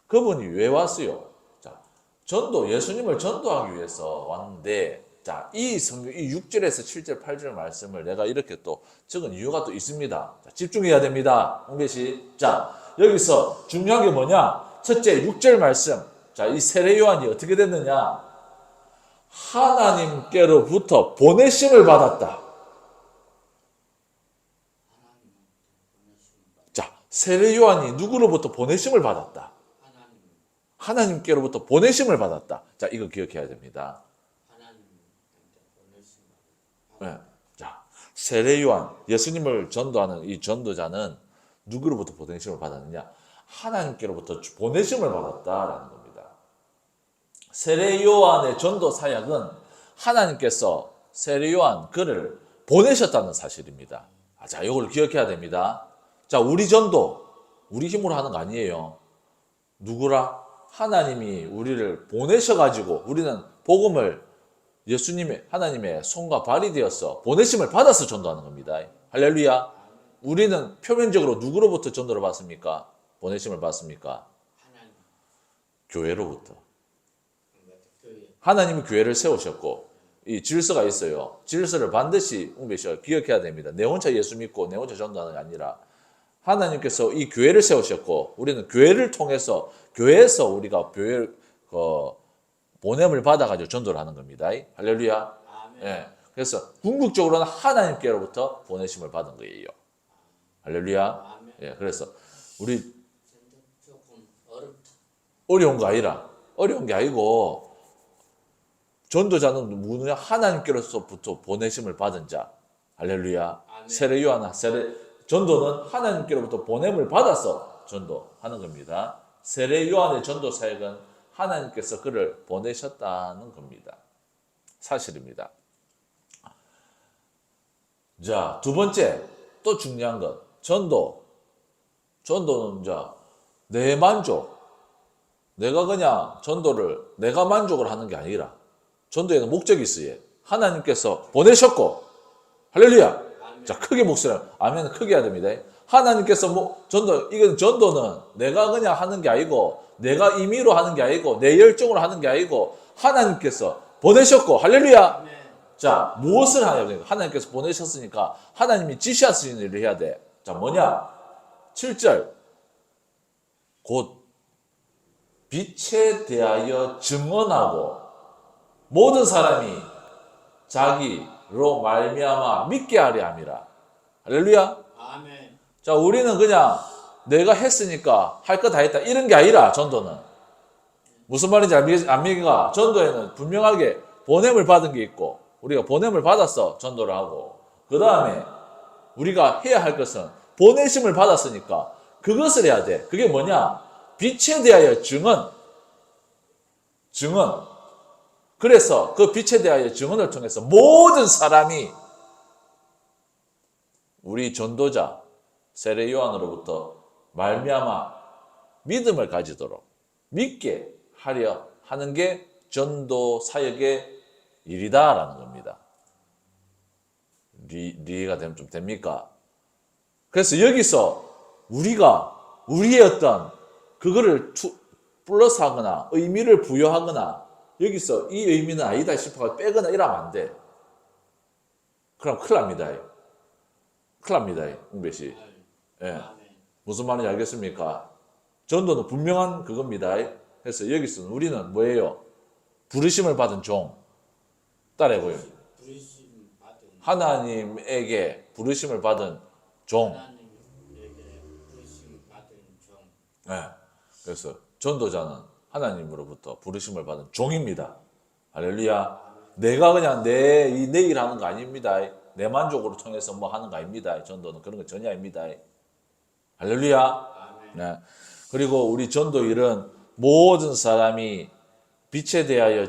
그분이 왜 왔어요? 자, 예수님을 전도하기 위해서 왔는데, 자, 이 6절에서 7절, 8절 말씀을 내가 이렇게 또 적은 이유가 또 있습니다. 자, 집중해야 됩니다. 홍배씨. 자, 여기서 중요한 게 뭐냐? 첫째, 6절 말씀. 자, 이 세례 요한이 어떻게 됐느냐? 하나님께로부터 보내심을 받았다. 자, 세례 요한이 누구로부터 보내심을 받았다. 하나님께로부터 보내심을 받았다. 자, 이거 기억해야 됩니다. 네. 자, 세례 요한, 예수님을 전도하는 이 전도자는 누구로부터 보내심을 받았느냐? 하나님께로부터 보내심을 받았다라는 겁니다. 세례 요한의 전도 사역은 하나님께서 세례 요한 그를 보내셨다는 사실입니다. 자, 이걸 기억해야 됩니다. 자, 우리 전도 우리 힘으로 하는 거 아니에요. 누구라? 하나님이 우리를 보내셔가지고 우리는 복음을 하나님의 손과 발이 되어서 보내심을 받아서 전도하는 겁니다. 할렐루야. 우리는 표면적으로 누구로부터 전도를 받습니까? 보내심을 받습니까? 교회로부터. 하나님이 교회를 세우셨고 이 질서가 있어요. 질서를 반드시 기억해야 됩니다. 내 혼자 예수 믿고 내 혼자 전도하는 게 아니라 하나님께서 이 교회를 세우셨고 우리는 교회를 통해서 교회에서 우리가 보냄을 받아가지고 전도를 하는 겁니다. 할렐루야. 예. 그래서 궁극적으로는 하나님께로부터 보내심을 받은 거예요. 할렐루야. 예. 그래서 우리 어려운 거 아니라 어려운 게 아니고 전도자는 누구냐? 하나님께로서부터 보내심을 받은 자. 할렐루야. 아멘. 세례 요한 전도는 하나님께로부터 보냄을 받아서 전도하는 겁니다. 세례 요한의 전도 사역은 하나님께서 그를 보내셨다는 겁니다. 사실입니다. 자, 두 번째 또 중요한 것. 전도는 내 만족. 내가 그냥 전도를 내가 만족을 하는 게 아니라 전도에는 목적이 있어요. 하나님께서 보내셨고 할렐루야. 아멘. 자, 크게 목소리 아멘 크게 해야 됩니다. 하나님께서 이건 전도는 내가 그냥 하는 게 아니고 내가 임의로 하는 게 아니고 내 열정으로 하는 게 아니고 하나님께서 보내셨고 할렐루야. 아멘. 자, 무엇을 하냐고. 하나님께서 보내셨으니까 하나님이 지시하시는 일을 해야 돼. 자, 뭐냐? 7절. 곧 빛에 대하여 증언하고 모든 사람이 자기로 말미암아 믿게 하려 함이라. 할렐루야. 아멘. 자, 우리는 그냥 내가 했으니까 할 거 다 했다 이런 게 아니라 전도는 무슨 말인지 압니까? 전도에는 분명하게 보냄을 받은 게 있고 우리가 보냄을 받았어 전도를 하고 그 다음에 우리가 해야 할 것은 보내심을 받았으니까 그것을 해야 돼. 그게 뭐냐? 빛에 대하여 증언. 그래서 그 빛에 대하여 증언을 통해서 모든 사람이 우리 전도자 세례 요한으로부터 말미암아 믿음을 가지도록 믿게 하려 하는 게 전도 사역의 일이다라는 겁니다. 이해가 되면 좀 됩니까? 그래서 여기서 우리가 우리의 어떤 그거를 플러스하거나 의미를 부여하거나 여기서 이 의미는 아니다 싶어서 빼거나 이러면 안 돼. 그럼 큰일 납니다. 웅배씨. 예. 아멘. 무슨 말인지 알겠습니까? 전도는 분명한 그겁니다. 그래서 여기서 우리는 뭐예요? 부르심을 받은 종. 따라해보요. 부르심 받은 하나님에게 부르심을 받은 종. 하나님에게 부르심 받은 종. 예. 그래서 전도자는 하나님으로부터 부르심을 받은 종입니다. 할렐루야. 내가 그냥 내 일 하는 거 아닙니다. 내 만족으로 통해서 뭐 하는 거 아닙니다. 전도는 그런 거 전혀 아닙니다. 할렐루야. 아멘. 네. 그리고 우리 전도 일은 모든 사람이 빛에 대하여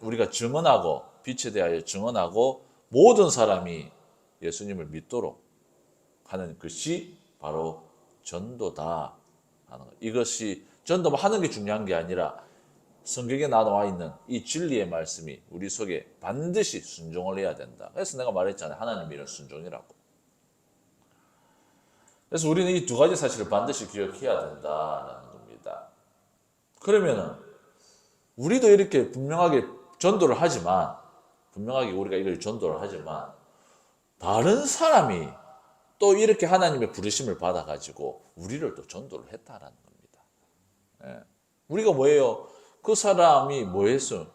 우리가 증언하고 빛에 대하여 증언하고 모든 사람이 예수님을 믿도록 하는 것이 바로 전도다 하는 것. 이것이 전도 하는 게 중요한 게 아니라 성경에 나와 있는 이 진리의 말씀이 우리 속에 반드시 순종을 해야 된다. 그래서 내가 말했잖아요. 하나님 이런 순종이라고. 그래서 우리는 이 두 가지 사실을 반드시 기억해야 된다는 겁니다. 그러면은 우리도 이렇게 분명하게 전도를 하지만 분명하게 우리가 이걸 전도를 하지만 다른 사람이 또 이렇게 하나님의 부르심을 받아가지고 우리를 또 전도를 했다라는 겁니다. 예. 우리가 뭐예요? 그 사람이 뭐 했어?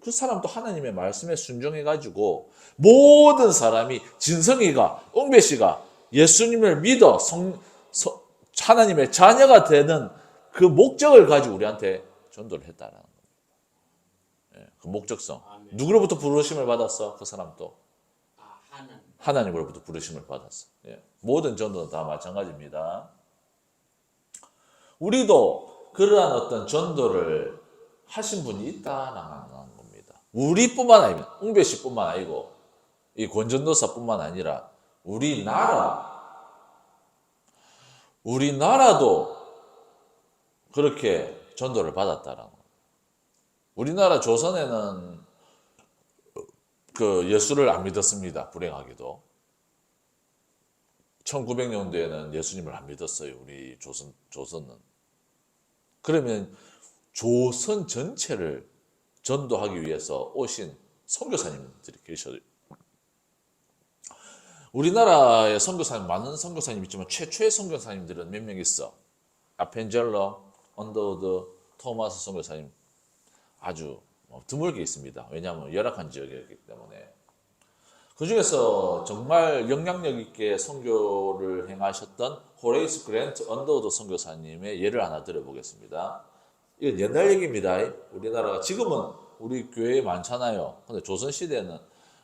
그 사람도 하나님의 말씀에 순종해가지고 모든 사람이 진성이가, 웅배씨가 예수님을 믿어 하나님의 자녀가 되는 그 목적을 가지고 우리한테 전도를 했다라는 겁니다. 예, 그 목적성. 아멘. 누구로부터 부르심을 받았어? 그 사람도 하나님. 하나님으로부터 부르심을 받았어. 예, 모든 전도는 다 마찬가지입니다. 우리도 그러한 어떤 전도를 하신 분이 있다라는 겁니다. 우리뿐만 아니라 웅배씨뿐만 아니고 이 권전도사뿐만 아니라 우리나라도 그렇게 전도를 받았다라는 거예요. 우리나라 조선에는 그 예수를 안 믿었습니다. 불행하게도 1900년도에는 예수님을 안 믿었어요. 우리 조선은. 그러면 조선 전체를 전도하기 위해서 오신 선교사님들이 계셔요. 우리나라에 선교사님 많은 선교사님 있지만 최초의 선교사님들은 몇 명 있어. 아펜젤러, 언더우드, 토마스 선교사님 아주 드물게 있습니다. 왜냐하면 열악한 지역이기 때문에. 그 중에서 정말 영향력 있게 선교를 행하셨던 호레이스 그랜트 언더우드 선교사님의 예를 하나 들어보겠습니다. 이건 옛날 얘기입니다. 우리나라가 지금은 우리 교회 많잖아요. 근데 조선 시대에는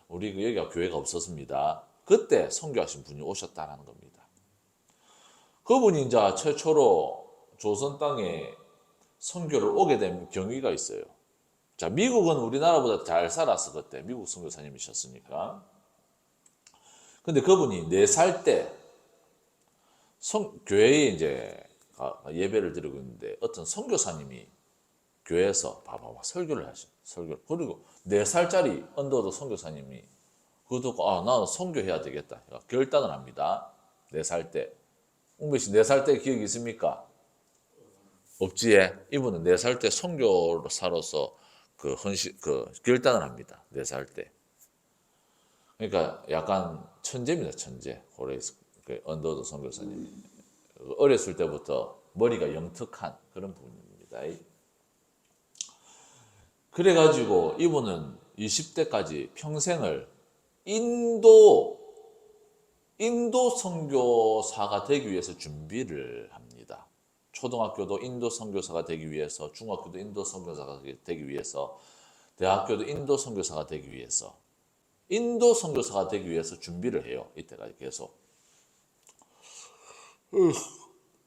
우리 여기가 교회가 없었습니다. 그때 선교하신 분이 오셨다라는 겁니다. 그분이 이제 최초로 조선 땅에 선교를 오게 된 경위가 있어요. 자, 미국은 우리나라보다 잘 살았어 그때 미국 선교사님이셨으니까. 근데 그분이 4살 때 교회에 이제 예배를 드리고 있는데 어떤 선교사님이 교회에서 봐봐 설교를 하셔. 설교. 그리고 4살짜리 언더도 선교사님이 그거 듣고 나는 선교해야 되겠다. 결단을 합니다. 4살 때. 웅배 씨 4살 때 기억이 있습니까? 없지에. 이분은 4살 때 선교사로서 그 결단을 합니다. 4살 때. 그러니까 약간 천재입니다. 천재. 고레이스 언더도 선교사님이. 어렸을 때부터 머리가 영특한 그런 분입니다. 그래가지고 이분은 20대까지 평생을 인도 선교사가 되기 위해서 준비를 합니다. 초등학교도 인도 선교사가 되기 위해서, 중학교도 인도 선교사가 되기 위해서, 대학교도 인도 선교사가 되기 위해서, 인도 선교사가 되기 위해서 준비를 해요. 이때까지 계속.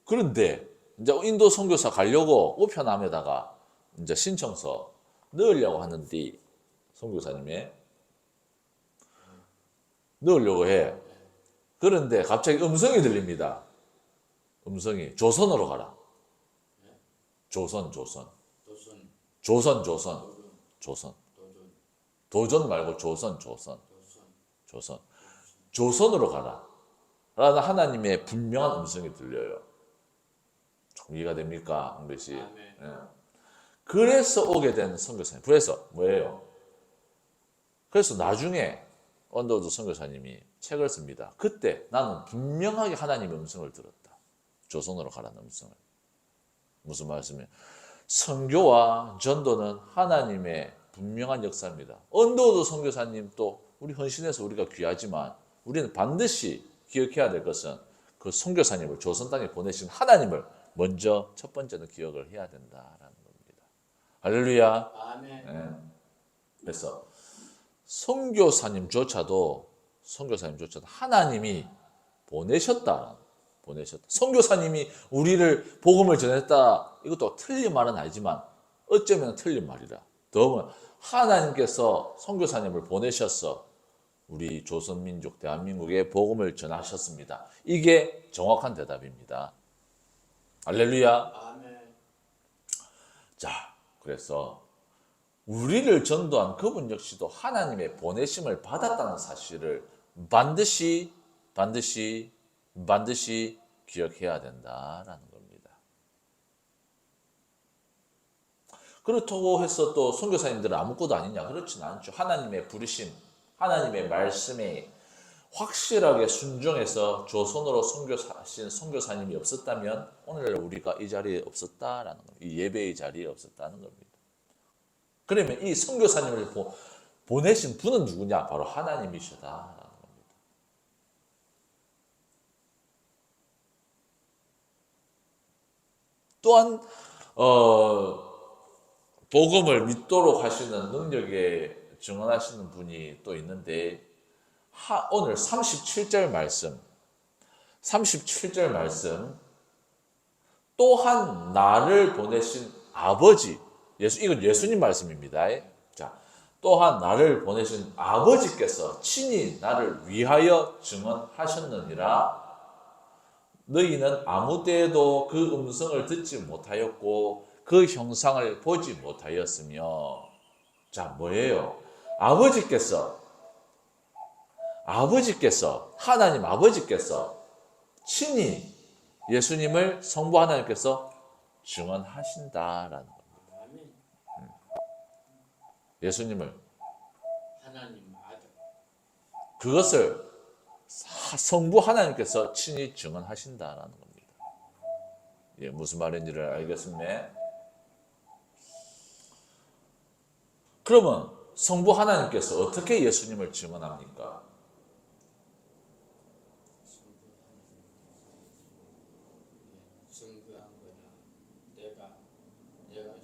그런데 이제 인도 선교사 가려고 우편함에다가 이제 신청서 넣으려고 하는데 선교사님이 넣으려고 해. 그런데 갑자기 음성이 들립니다. 음성이 조선으로 가라. 조선. 도선, 조선. 도전, 도전 말고 조선. 도선, 조선으로 가라. 라는 하나님의 분명한 음성이 들려요. 조금 이해가 됩니까? 웅배 씨. 아멘. 예. 그래서 오게 된 선교사님. 그래서 뭐예요? 그래서 나중에 언더우드 선교사님이 책을 씁니다. 그때 나는 분명하게 하나님의 음성을 들었다. 조선으로 가라는 음성을. 무슨 말씀이에요? 선교와 전도는 하나님의 분명한 역사입니다. 언더우드 선교사님 또 우리 헌신해서 우리가 귀하지만 우리는 반드시 기억해야 될 것은 그 선교사님을 조선 땅에 보내신 하나님을 먼저 첫 번째는 기억을 해야 된다라는 겁니다. 할렐루야. 아멘. 네. 그래서 선교사님조차도 하나님이 보내셨다. 선교사님이 우리를 복음을 전했다. 이것도 틀린 말은 아니지만 어쩌면 틀린 말이라. 더불어 하나님께서 선교사님을 보내셔서 우리 조선민족 대한민국에 복음을 전하셨습니다. 이게 정확한 대답입니다. 할렐루야. 아멘. 자, 그래서 우리를 전도한 그분 역시도 하나님의 보내심을 받았다는 사실을 반드시 기억해야 된다라는 겁니다. 그렇다고 해서 또 선교사님들은 아무것도 아니냐? 그렇지는 않죠. 하나님의 부르심, 하나님의 말씀에 확실하게 순종해서 조선으로 선교하신 선교사님이 없었다면 오늘 우리가 이 자리에 없었다라는 겁니다. 이 예배의 자리에 없었다는 겁니다. 그러면 이 선교사님을 보내신 분은 누구냐? 바로 하나님이시다라는 겁니다. 또한 복음을 믿도록 하시는 능력에 증언하시는 분이 또 있는데 오늘 37절 말씀 또한 나를 보내신 아버지 이건 예수님 말씀입니다. 자, 또한 나를 보내신 아버지께서 친히 나를 위하여 증언하셨느니라. 너희는 아무 때에도 그 음성을 듣지 못하였고 그 형상을 보지 못하였으며. 자, 뭐예요? 하나님 아버지께서 친히 예수님을 성부 하나님께서 증언하신다라는 겁니다. 아멘. 예수님을 하나님 아들. 그것을 성부 하나님께서 친히 증언하신다라는 겁니다. 예, 무슨 말인지를 알겠습니다. 그러면 성부 하나님께서 어떻게 예수님을 증언합니까? 증거한 거냐? 내가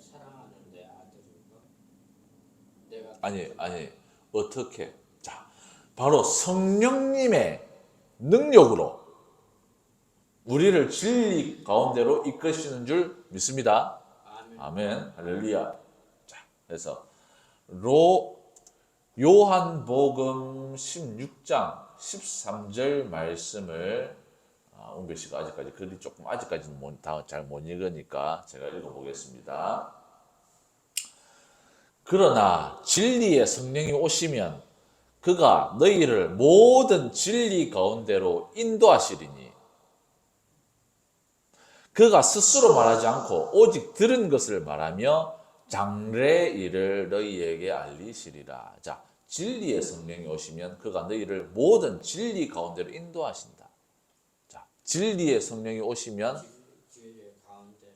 아니 어떻게? 자, 바로 성령님의 능력으로 우리를 진리 가운데로 이끄시는 줄 믿습니다. 아멘. 아멘. 할렐루야. 자, 그래서 요한복음 16장 13절 말씀을 웅배 씨가 아직까지 글이 조금 아직까지는 잘 못 읽으니까 제가 읽어보겠습니다. 그러나 진리의 성령이 오시면 그가 너희를 모든 진리 가운데로 인도하시리니 그가 스스로 말하지 않고 오직 들은 것을 말하며 장래의 일을 너희에게 알리시리라. 자, 진리의 성령이 오시면 그가 너희를 모든 진리 가운데로 인도하신다. 자, 진리의 성령이 오시면 진리의 가운데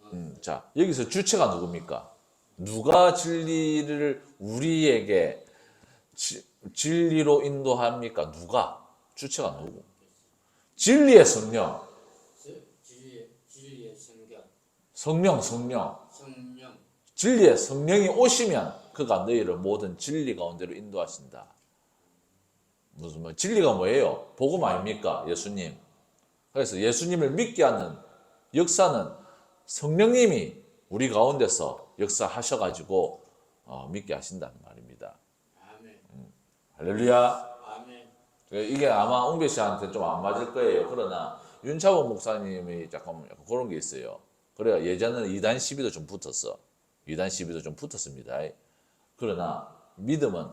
생각. 자, 여기서 주체가 누굽니까? 누가 진리를 우리에게 진리로 인도합니까? 누가? 주체가 누구? 진리의 성령. 진리의 성령. 성령. 진리의 성령이 오시면 그가 너희를 모든 진리 가운데로 인도하신다. 무슨 말? 진리가 뭐예요? 복음 아닙니까? 예수님. 그래서 예수님을 믿게 하는 역사는 성령님이 우리 가운데서 역사하셔가지고 믿게 하신다는 말입니다. 아멘. 할렐루야. 아멘. 이게 아마 웅배 씨한테 좀 안 맞을 거예요. 그러나 윤차원 목사님이 약간 그런 게 있어요. 그래야 예전에는 이단 시비도 좀 붙었어. 이단 시비도 좀 붙었습니다. 그러나 믿음은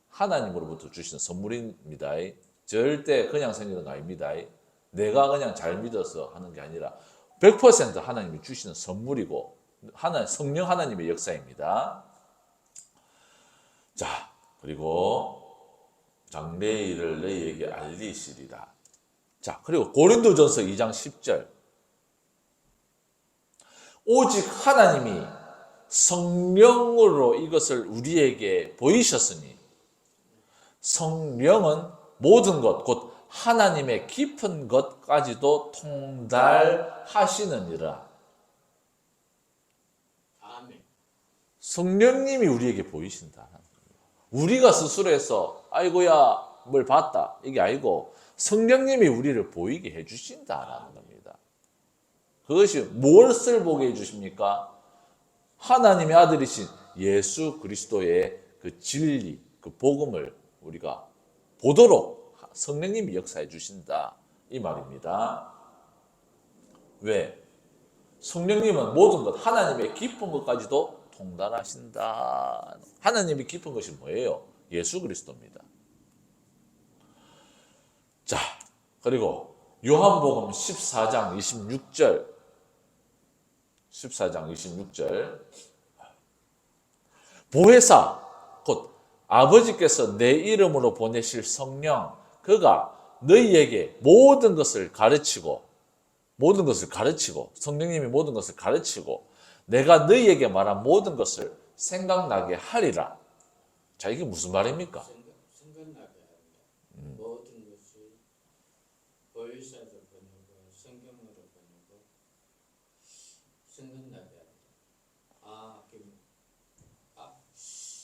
하나님으로부터 주시는 선물입니다. 절대 그냥 생기는 거 아닙니다. 내가 그냥 잘 믿어서 하는 게 아니라 100% 하나님이 주시는 선물이고 성령 하나님의 역사입니다. 자, 그리고 장래의 일을 너희에게 알리시리라. 자, 그리고 고린도전서 2장 10절. 오직 하나님이 성령으로 이것을 우리에게 보이셨으니 성령은 모든 것, 곧 하나님의 깊은 것까지도 통달하시느니라. 아멘. 성령님이 우리에게 보이신다. 우리가 스스로 해서 아이고야 뭘 봤다 이게 아니고 성령님이 우리를 보이게 해주신다라는 겁니다. 그것이 무엇을 보게 해주십니까? 하나님의 아들이신 예수 그리스도의 그 진리, 그 복음을 우리가 보도록 성령님이 역사해 주신다 이 말입니다. 왜? 성령님은 모든 것, 하나님의 깊은 것까지도 통달하신다. 하나님이 깊은 것이 뭐예요? 예수 그리스도입니다. 자, 그리고 요한복음 14장 26절 14장 26절 보혜사 곧 아버지께서 내 이름으로 보내실 성령 그가 너희에게 모든 것을 가르치고 성령님이 모든 것을 가르치고 내가 너희에게 말한 모든 것을 생각나게 하리라. 자, 이게 무슨 말입니까? 생각나게 합니다. 모든 것을 보혜사도 번역고 성경으로 번역고 생각나게 합니다.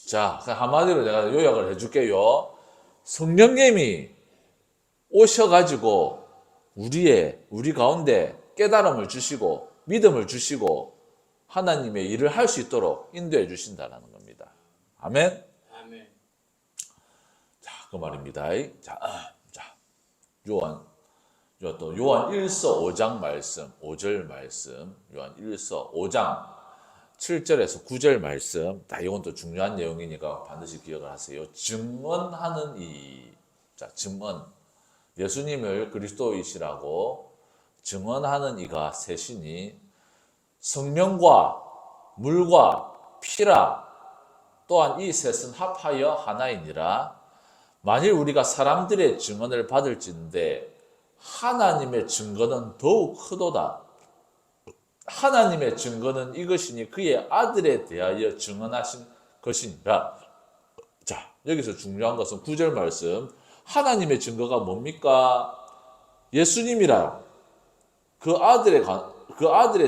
자, 한마디로 내가 요약을 해줄게요. 성령님이 오셔가지고 우리 가운데 깨달음을 주시고 믿음을 주시고 하나님의 일을 할 수 있도록 인도해 주신다는 겁니다. 아멘. 아멘. 자, 그 말입니다. 자, 요한 1서 5장 말씀, 5절 말씀, 요한 1서 5장 7절에서 9절 말씀, 이건 또 중요한 내용이니까 반드시 기억을 하세요. 증언하는 이, 자, 증언. 예수님을 그리스도이시라고 증언하는 이가 셋이니 성령과 물과 피라 또한 이 셋은 합하여 하나이니라. 만일 우리가 사람들의 증언을 받을진대 하나님의 증거는 더욱 크도다. 하나님의 증거는 이것이니 그의 아들에 대하여 증언하신 것이니라. 자, 여기서 중요한 것은 9절 말씀. 하나님의 증거가 뭡니까? 예수님이라 그 아들에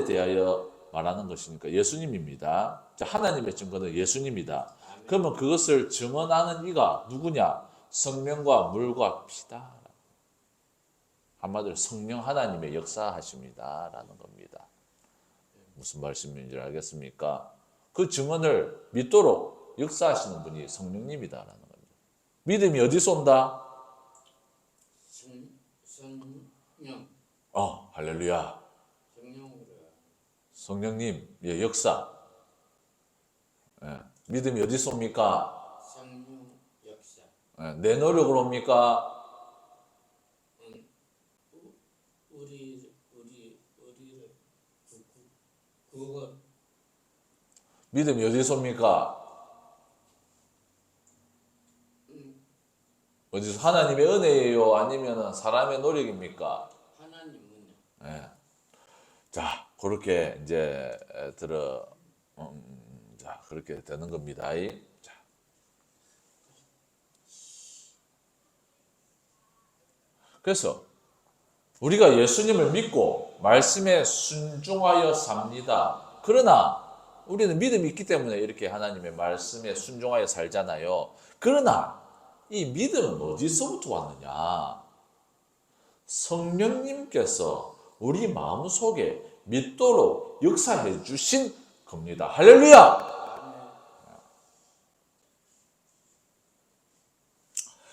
대하여 말하는 것이니까 예수님입니다. 자, 하나님의 증거는 예수님이다. 아멘. 그러면 그것을 증언하는 이가 누구냐? 성령과 물과 피다. 한마디로 성령 하나님의 역사하십니다라는 겁니다. 무슨 말씀인지 알겠습니까? 그 증언을 믿도록 역사하시는 분이 성령님이다라는 겁니다. 믿음이 어디서 온다? 성령. 할렐루야. 성령으로. 성령님, 예, 역사. 예, 믿음이 어디서 옵니까? 성령 역사. 예, 내 노력으로 옵니까? 우리를 그거 믿음이 어디서 옵니까? 어디서 하나님의 은혜예요? 아니면 사람의 노력입니까? 하나님 은혜. 예. 자, 그렇게 이제 자, 그렇게 되는 겁니다. 자. 그래서 우리가 예수님을 믿고 말씀에 순종하여 삽니다. 그러나 우리는 믿음이 있기 때문에 이렇게 하나님의 말씀에 순종하여 살잖아요. 그러나 이 믿음은 어디서부터 왔느냐? 성령님께서 우리 마음속에 믿도록 역사해 주신 겁니다. 할렐루야!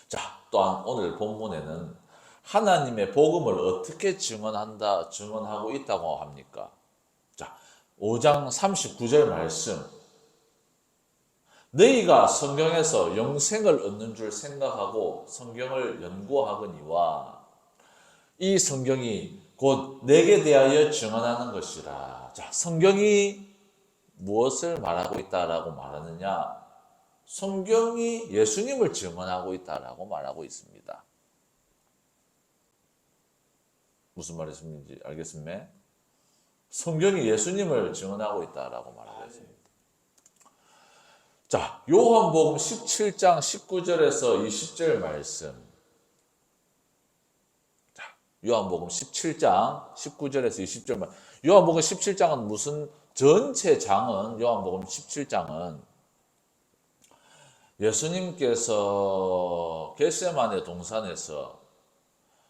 자, 또한 오늘 본문에는 하나님의 복음을 어떻게 증언하고 있다고 합니까? 자, 5장 39절 말씀. 너희가 성경에서 영생을 얻는 줄 생각하고 성경을 연구하거니와 이 성경이 곧 내게 대하여 증언하는 것이라. 자, 성경이 무엇을 말하고 있다라고 말하느냐? 성경이 예수님을 증언하고 있다라고 말하고 있습니다. 무슨 말씀인지 알겠습니까? 성경이 예수님을 증언하고 있다라고 말하고 있습니다. 자, 요한복음 17장 19절에서 20절 말씀. 자, 요한복음 17장 19절에서 20절 말씀. 요한복음 17장은 무슨 전체 장은 요한복음 17장은 예수님께서 겟세마네 동산에서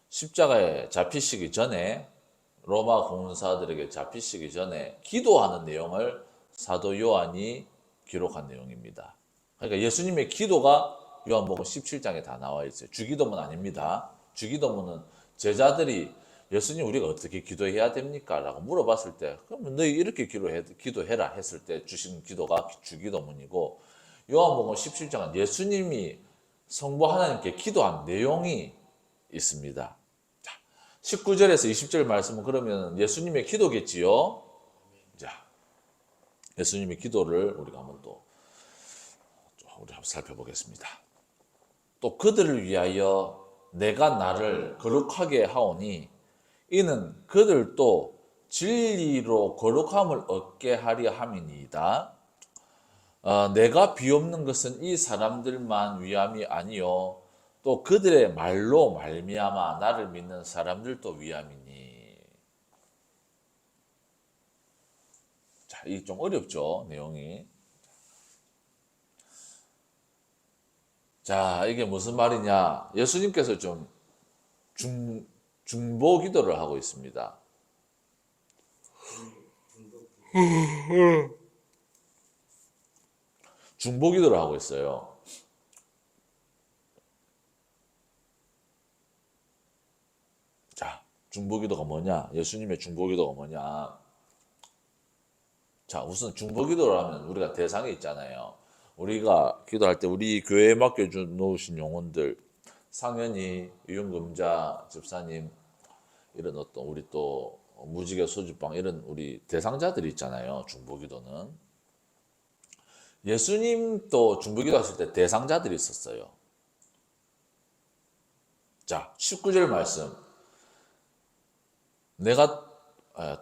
십자가에 잡히시기 전에 로마 공사들에게 잡히시기 전에 기도하는 내용을 사도 요한이 기록한 내용입니다. 그러니까 예수님의 기도가 요한복음 17장에 다 나와 있어요. 주기도문 아닙니다. 주기도문은 제자들이 예수님 우리가 어떻게 기도해야 됩니까? 라고 물어봤을 때 그러면 너희 이렇게 기도해라 했을 때 주신 기도가 주기도문이고 요한복음 17장은 예수님이 성부 하나님께 기도한 내용이 있습니다. 자, 19절에서 20절 말씀은 그러면 예수님의 기도겠지요. 자, 예수님의 기도를 우리가 한번 우리 한번 살펴보겠습니다. 또 그들을 위하여 내가 나를 거룩하게 하오니 이는 그들도 진리로 거룩함을 얻게 하려 함이니이다. 내가 비옵는 것은 이 사람들만 위함이 아니요 또 그들의 말로 말미암아 나를 믿는 사람들도 위함이니. 자, 이게 좀 어렵죠, 내용이. 자, 이게 무슨 말이냐? 예수님께서 좀 중보 기도를 하고 있습니다. 중보 기도를 하고 있어요. 자, 중보 기도가 뭐냐? 예수님의 중보 기도가 뭐냐? 자, 우선 중보 기도를 하면 우리가 대상이 있잖아요. 우리가 기도할 때 우리 교회에 맡겨놓으신 영혼들, 상현이, 유영금자 집사님, 이런 어떤 우리 또 무지개 소주빵 이런 우리 대상자들이 있잖아요. 중보 기도는. 예수님도 중보 기도 하실 때 대상자들이 있었어요. 자, 19절 말씀. 내가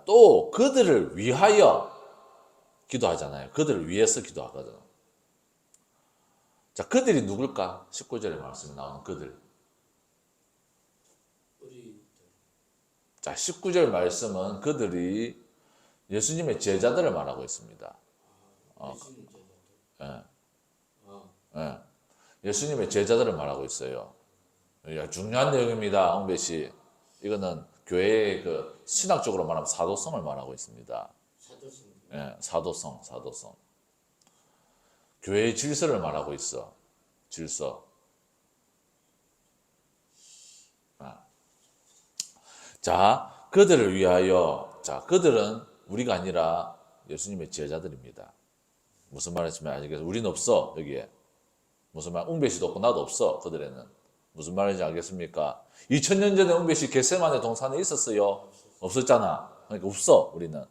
또 그들을 위하여 기도하잖아요. 그들을 위해서 기도하거든. 자, 그들이 누굴까? 19절에 말씀에 나오는 그들. 우리 자, 19절 말씀은 그들이 예수님의 제자들을 말하고 있습니다. 예수님 제자들. 예, 어. 예. 예수님의 제자들을 말하고 있어요. 야, 중요한 내용입니다, 엉배 씨. 이거는 교회의 그 신학적으로 말하면 사도성을 말하고 있습니다. 사도신. 예, 사도성. 교회의 질서를 말하고 있어. 질서. 자, 그들을 위하여. 자, 그들은 우리가 아니라 예수님의 제자들입니다. 무슨 말인지 아시겠어요? 우리는 없어, 여기에. 무슨 말? 웅배씨도 없고 나도 없어, 그들에는. 무슨 말인지 알겠습니까? 2000년 전에 웅배씨 겟세마네 동산에 있었어요? 없었잖아. 그러니까 없어, 우리는.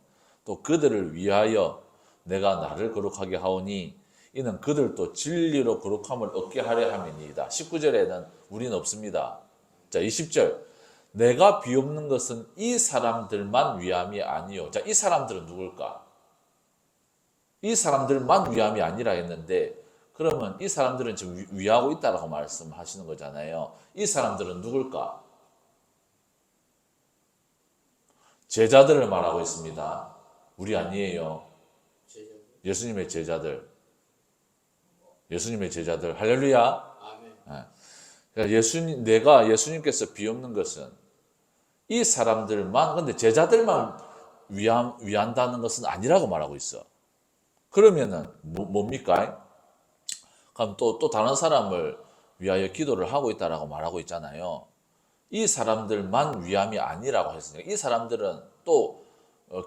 또 그들을 위하여 내가 나를 거룩하게 하오니 이는 그들도 진리로 거룩함을 얻게 하려 함이니이다. 19절에는 우리는 없습니다. 자, 20절. 내가 비옵는 것은 이 사람들만 위함이 아니요. 자, 이 사람들은 누굴까? 이 사람들만 위함이 아니라 했는데, 그러면 이 사람들은 지금 위하고 있다라고 말씀하시는 거잖아요. 이 사람들은 누굴까? 제자들을 말하고 있습니다. 우리 아니에요. 제자들. 예수님의 제자들. 예수님의 제자들. 할렐루야. 아멘. 그러니까 내가 예수님께서 비옵는 것은 이 사람들만, 근데 제자들만 위한다는 것은 아니라고 말하고 있어. 그러면은 뭡니까? 그럼 또 다른 사람을 위하여 기도를 하고 있다라고 말하고 있잖아요. 이 사람들만 위함이 아니라고 했으니까 이 사람들은 또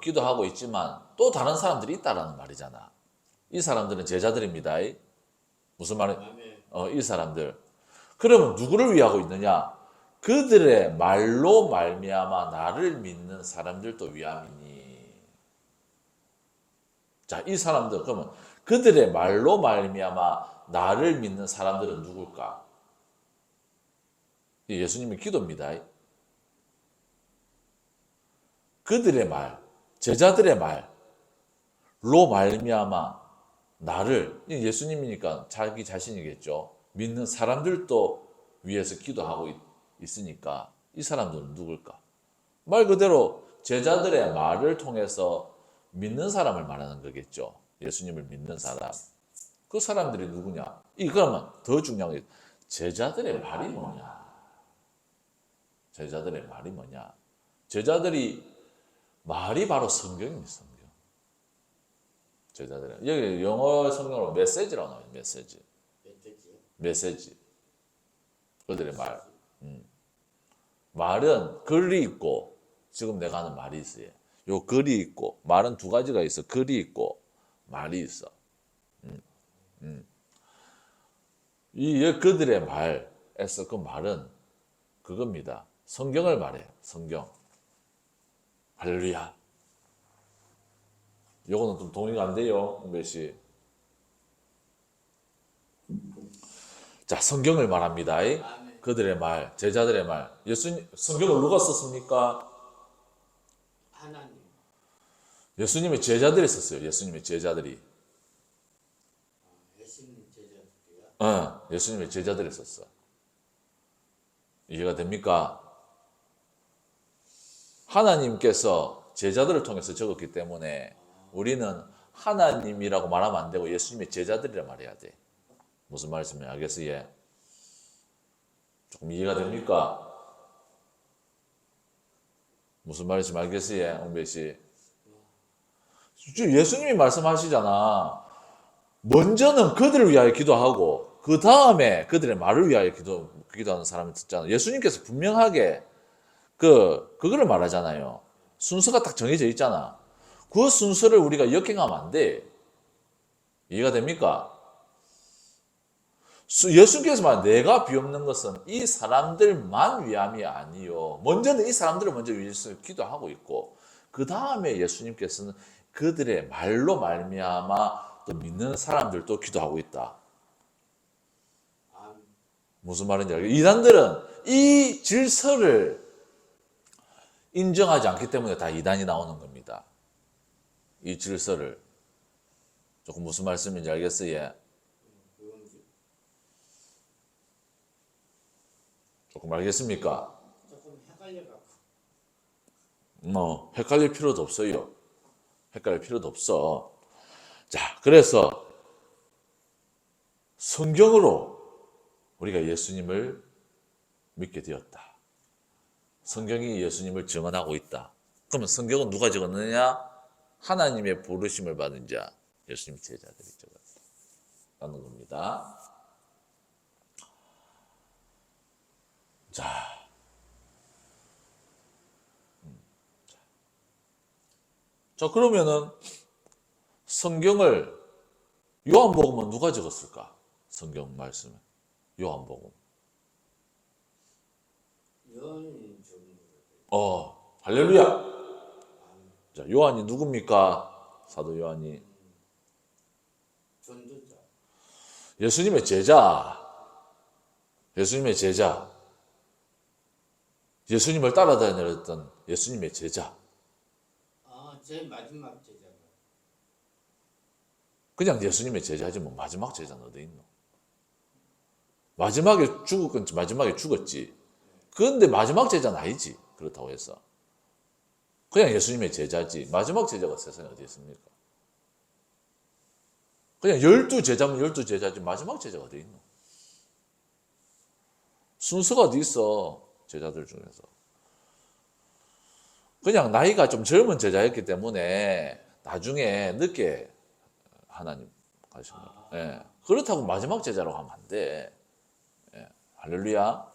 기도하고 있지만 또 다른 사람들이 있다라는 말이잖아. 이 사람들은 제자들입니다. 무슨 말이? 아멘. 이 사람들. 그러면 누구를 위하고 있느냐? 그들의 말로 말미암아 나를 믿는 사람들도 위함이니. 자, 이 사람들 그러면 그들의 말로 말미암아 나를 믿는 사람들은 누굴까? 예수님의 기도입니다. 그들의 말, 제자들의 말로 말미암아 나를, 예수님이니까 자기 자신이겠죠. 믿는 사람들도 위해서 기도하고 있으니까 이 사람들은 누굴까? 말 그대로 제자들의 말을 통해서 믿는 사람을 말하는 거겠죠. 예수님을 믿는 사람. 그 사람들이 누구냐? 그러면 더 중요한 게 제자들의 말이 뭐냐? 제자들의 말이 뭐냐? 제자들이 말이 바로 성경입니다. 성경. 제자들은 여기 영어 성경으로 메시지라고 나와요. 메시지. 멧돼지요? 메시지. 그들의 말. 말은 글이 있고 지금 내가 하는 말이 있어요. 요 글이 있고 말은 두 가지가 있어. 글이 있고 말이 있어. 이 그들의 말에서 그 말은 그겁니다. 성경을 말해요. 성경. 할렐루야. 요거는 좀 동의가 안 돼요, 홍배 씨. 자, 성경을 말합니다. 아멘. 그들의 말, 제자들의 말. 성경을 누가 썼습니까? 하나님. 예수님의 제자들이 썼어요. 예수님의 제자들이. 예수님 제자들이요? 예수님의 제자들이 썼어. 이해가 됩니까? 하나님께서 제자들을 통해서 적었기 때문에 우리는 하나님이라고 말하면 안 되고 예수님의 제자들이라 말해야 돼. 무슨 말씀인지 알겠어요? 조금 이해가 됩니까? 무슨 말인지 알겠어요? 홍배 씨. 예수님이 말씀하시잖아. 먼저는 그들을 위하여 기도하고 그 다음에 그들의 말을 위하여 기도하는 사람이 있잖아. 예수님께서 분명하게 그거를 말하잖아요. 순서가 딱 정해져 있잖아. 그 순서를 우리가 역행하면 안 돼. 이해가 됩니까? 예수님께서 말 내가 비옵는 것은 이 사람들만 위함이 아니요. 먼저는 이 사람들을 먼저 위해서 기도하고 있고 그 다음에 예수님께서는 그들의 말로 말미암아 또 믿는 사람들도 기도하고 있다. 아멘. 무슨 말인지 알겠어요? 이단들은 이 질서를 인정하지 않기 때문에 다 이단이 나오는 겁니다. 이 질서를. 조금 무슨 말씀인지 알겠어요? 그건지 조금 알겠습니까? 조금 헷갈려갖고. 헷갈릴 필요도 없어요. 헷갈릴 필요도 없어. 자, 그래서 성경으로 우리가 예수님을 믿게 되었다. 성경이 예수님을 증언하고 있다. 그러면 성경은 누가 적었느냐? 하나님의 부르심을 받은 자, 예수님 제자들이 적었다는 겁니다. 자, 그러면은 성경을 요한복음은 누가 적었을까? 성경 말씀을 요한복음. 요한이 적은 거예요. 할렐루야. 자, 요한이 누굽니까? 사도 요한이 전도자. 예수님의 제자. 예수님의 제자. 예수님을 따라다녔던 예수님의 제자. 제일 마지막 제자가. 그냥 예수님의 제자지 뭐 마지막 제자는 어디 있노? 마지막에 죽었건지 마지막에 죽었지. 그런데 마지막 제자는 아니지. 그렇다고 해서 그냥 예수님의 제자지. 마지막 제자가 세상에 어디 있습니까? 그냥 12제자면 12제자지 마지막 제자가 어디 있노? 순서가 어디 있어? 제자들 중에서. 그냥 나이가 좀 젊은 제자였기 때문에 나중에 늦게 하나님 가신 거예요. 예. 그렇다고 마지막 제자라고 하면 안 돼. 예. 할렐루야.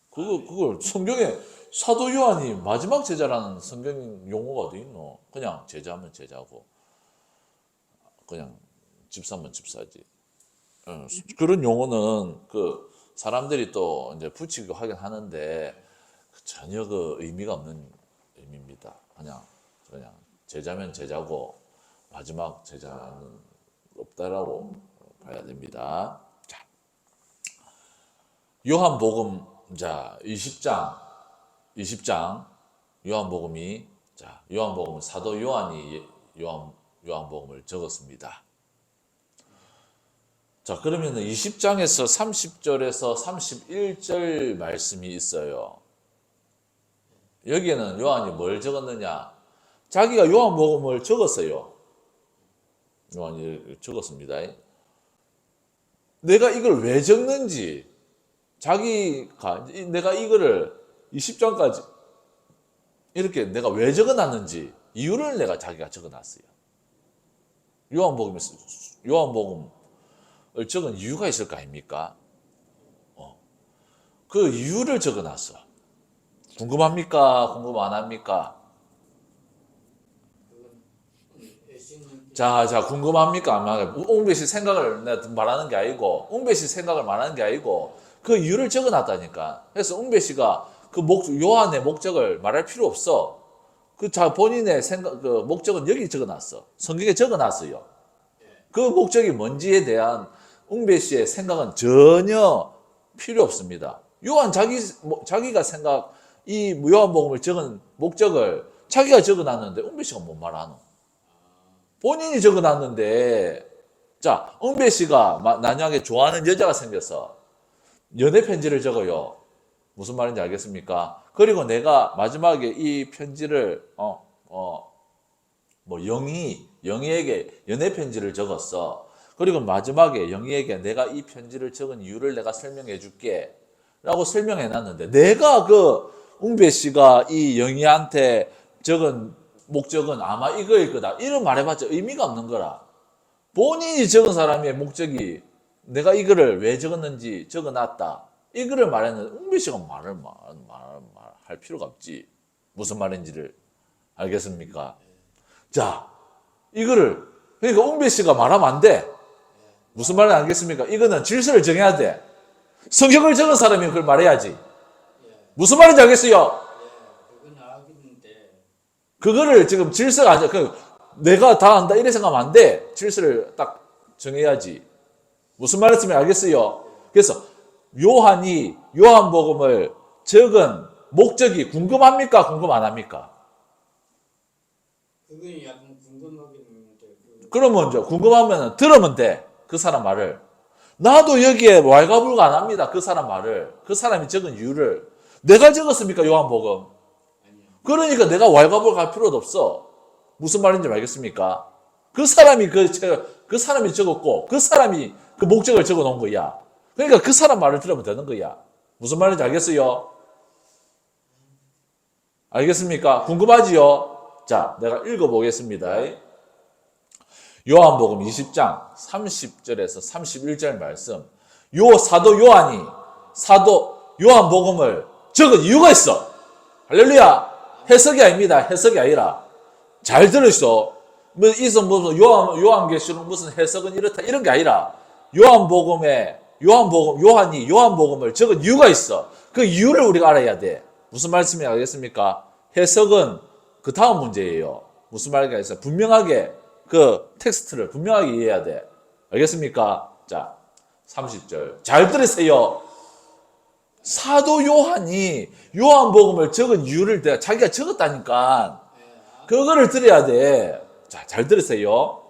그걸 성경에 사도 요한이 마지막 제자라는 성경 용어가 어디 있노? 그냥 제자면 제자고, 그냥 집사면 집사지. 예. 그런 용어는 그 사람들이 또 이제 붙이고 하긴 하는데 전혀 그 의미가 없는 의미입니다. 그냥 제자면 제자고 마지막 제자는 없다라고 봐야 됩니다. 자, 요한복음 자 20장 요한복음이 자 요한복음은 사도 요한이 요한복음을 적었습니다. 자, 그러면은 20장에서 30절에서 31절 말씀이 있어요. 여기에는 요한이 뭘 적었느냐? 자기가 요한복음을 적었어요. 요한이 적었습니다. 내가 이걸 왜 적는지, 자기가 내가 이거를 20장까지 이렇게 내가 왜 적어놨는지 이유를 내가 자기가 적어놨어요. 요한복음을 적은 이유가 있을 거 아닙니까? 그 이유를 적어놨어. 궁금합니까? 궁금 안 합니까? 자, 궁금합니까? 안 합니까? 웅배 씨 생각을 내가 말하는 게 아니고, 웅배 씨 생각을 말하는 게 아니고, 그 이유를 적어놨다니까. 그래서 웅배 씨가 그 요한의 목적을 말할 필요 없어. 본인의 생각, 그 목적은 여기 적어놨어. 성경에 적어놨어요. 그 목적이 뭔지에 대한 웅배 씨의 생각은 전혀 필요 없습니다. 요한 자기가 이 요한복음을 적은 목적을 자기가 적어놨는데 웅배 씨가 뭔 말하노? 본인이 적어놨는데, 자, 웅배 씨가 만약에 좋아하는 여자가 생겨서 연애 편지를 적어요. 무슨 말인지 알겠습니까? 그리고 내가 마지막에 이 편지를 영희에게 연애 편지를 적었어. 그리고 마지막에 영희에게 내가 이 편지를 적은 이유를 내가 설명해 줄게 라고 설명해 놨는데, 내가 웅배 씨가 이 영희한테 적은 목적은 아마 이거일 거다, 이런 말해봤자 의미가 없는 거라. 본인이 적은 사람의 목적이 내가 이거를 왜 적었는지 적어놨다, 이거를 말했는데 웅배 씨가 할 필요가 없지. 무슨 말인지를 알겠습니까? 자, 이거를 그러니까 웅배 씨가 말하면 안 돼. 무슨 말인지 알겠습니까? 이거는 질서를 정해야 돼. 성경을 적은 사람이 그걸 말해야지. 무슨 말인지 알겠어요? 그건 알겠는데. 그거를 지금 질서가 아니야. 내가 다 안다 이래 생각하면 안 돼. 질서를 딱 정해야지. 무슨 말인지 알겠어요? 그래서 요한이 요한복음을 적은 목적이 궁금합니까? 궁금 안 합니까? 그건 약간 궁금하긴 한데. 그러면 이제 궁금하면 들으면 돼. 그 사람 말을. 나도 여기에 왈가불가 안 합니다. 그 사람 말을. 그 사람이 적은 이유를. 내가 적었습니까? 요한복음. 아니요. 그러니까 내가 왈가불가 할 필요도 없어. 무슨 말인지 알겠습니까? 그 사람이 그 사람이 적었고 그 사람이 그 목적을 적어 놓은 거야. 그러니까 그 사람 말을 들으면 되는 거야. 무슨 말인지 알겠어요? 알겠습니까? 궁금하지요? 자, 내가 읽어보겠습니다. 요한복음 20장 30절에서 31절 말씀. 사도 요한이 사도 요한복음을 적은 이유가 있어. 할렐루야. 해석이 아닙니다. 해석이 아니라. 잘 들으시오. 무슨 요한계시록 무슨 해석은 이렇다 이런 게 아니라 요한이 요한복음을 적은 이유가 있어. 그 이유를 우리가 알아야 돼. 무슨 말씀인지 알겠습니까? 해석은 그 다음 문제예요. 무슨 말인가 있어. 분명하게 그 텍스트를 분명하게 이해해야 돼. 알겠습니까? 자, 30절. 잘 들으세요. 사도 요한이 요한복음을 적은 이유를 자기가 적었다니까. 그거를 들어야 돼. 자, 잘 들으세요.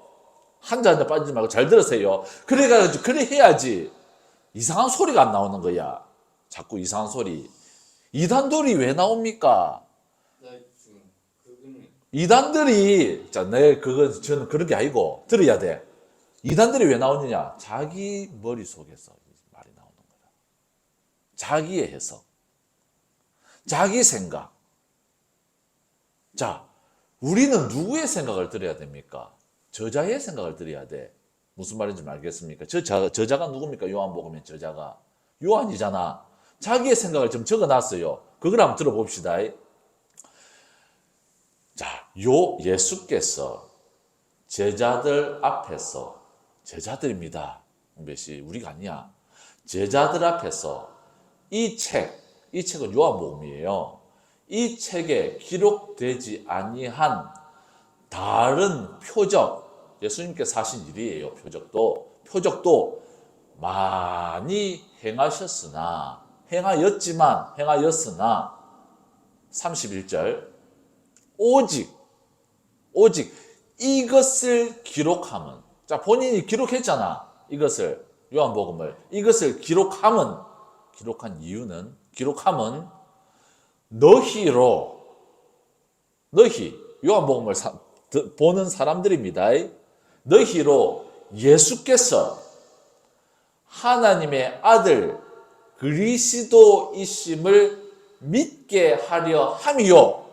한자 빠지지 말고 잘 들으세요. 그래 해야지. 이상한 소리가 안 나오는 거야. 자꾸 이상한 소리. 이단들이 왜 나옵니까? 그거는 이단들이, 저는 그런 게 아니고, 들어야 돼. 이단들이 왜 나오느냐? 자기 머릿속에서 말이 나오는 거야. 자기의 해석. 자기 생각. 자, 우리는 누구의 생각을 들어야 됩니까? 저자의 생각을 들어야 돼. 무슨 말인지 알겠습니까? 저자가 누굽니까? 요한복음의 저자가. 요한이잖아. 자기의 생각을 좀 적어놨어요. 그걸 한번 들어봅시다. 자, 예수께서 제자들 앞에서, 제자들입니다. 홍배씨, 우리가 아니야. 제자들 앞에서 이 책은 요한복음이에요. 이 책에 기록되지 아니한 다른 표적, 예수님께서 하신 일이에요. 표적도 많이 행하였으나 31절 오직 이것을 기록함은, 자, 본인이 기록했잖아. 이것을, 요한복음을, 이것을 기록한 이유는, 너희, 요한복음을 보는 사람들입니다. 너희로 예수께서 하나님의 아들 그리스도이심을 믿게 하려 함이요.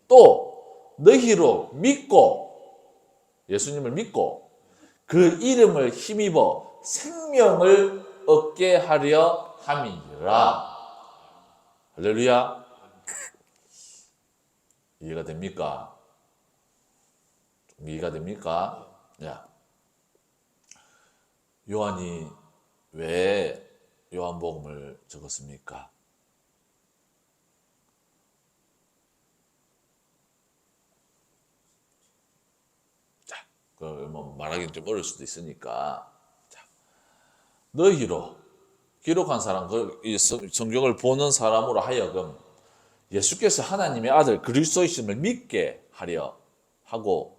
또 너희로 예수님을 믿고 그 이름을 힘입어 생명을 얻게 하려 함이니라. 할렐루야. 이해가 됩니까? 이해가 됩니까? 야, 요한이 왜 요한복음을 적었습니까? 자, 말하기는 좀 어려울 수도 있으니까. 자, 너희로 기록한 사람, 이 성경을 보는 사람으로 하여금 예수께서 하나님의 아들 그리스도이심을 믿게 하려 하고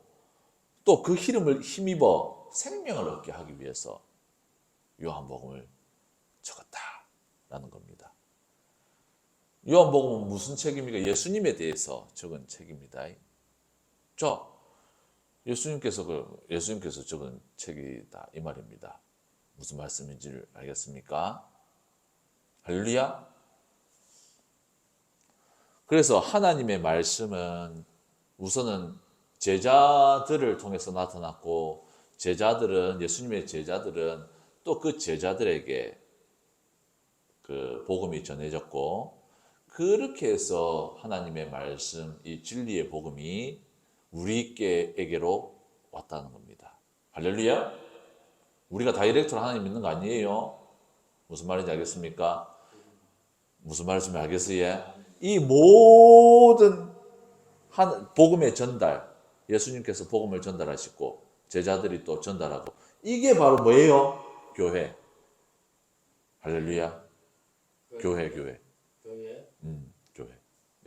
또 그 이름을 힘입어 생명을 얻게 하기 위해서 요한복음을 적었다라는 겁니다. 요한복음은 무슨 책입니까? 예수님에 대해서 적은 책입니다. 예수님께서 적은 책이다 이 말입니다. 무슨 말씀인지를 알겠습니까? 할렐루야. 그래서 하나님의 말씀은 우선은 제자들을 통해서 나타났고 예수님의 제자들은 또 그 제자들에게 그 복음이 전해졌고 그렇게 해서 하나님의 말씀, 이 진리의 복음이 우리에게로 왔다는 겁니다. 할렐루야. 우리가 다이렉트로 하나님 믿는 거 아니에요. 무슨 말인지 알겠습니까? 무슨 말인지 알겠어요? 이 모든 복음의 전달, 예수님께서 복음을 전달하시고 제자들이 또 전달하고 이게 바로 뭐예요? 교회. 할렐루야. 교회. 교회 교회.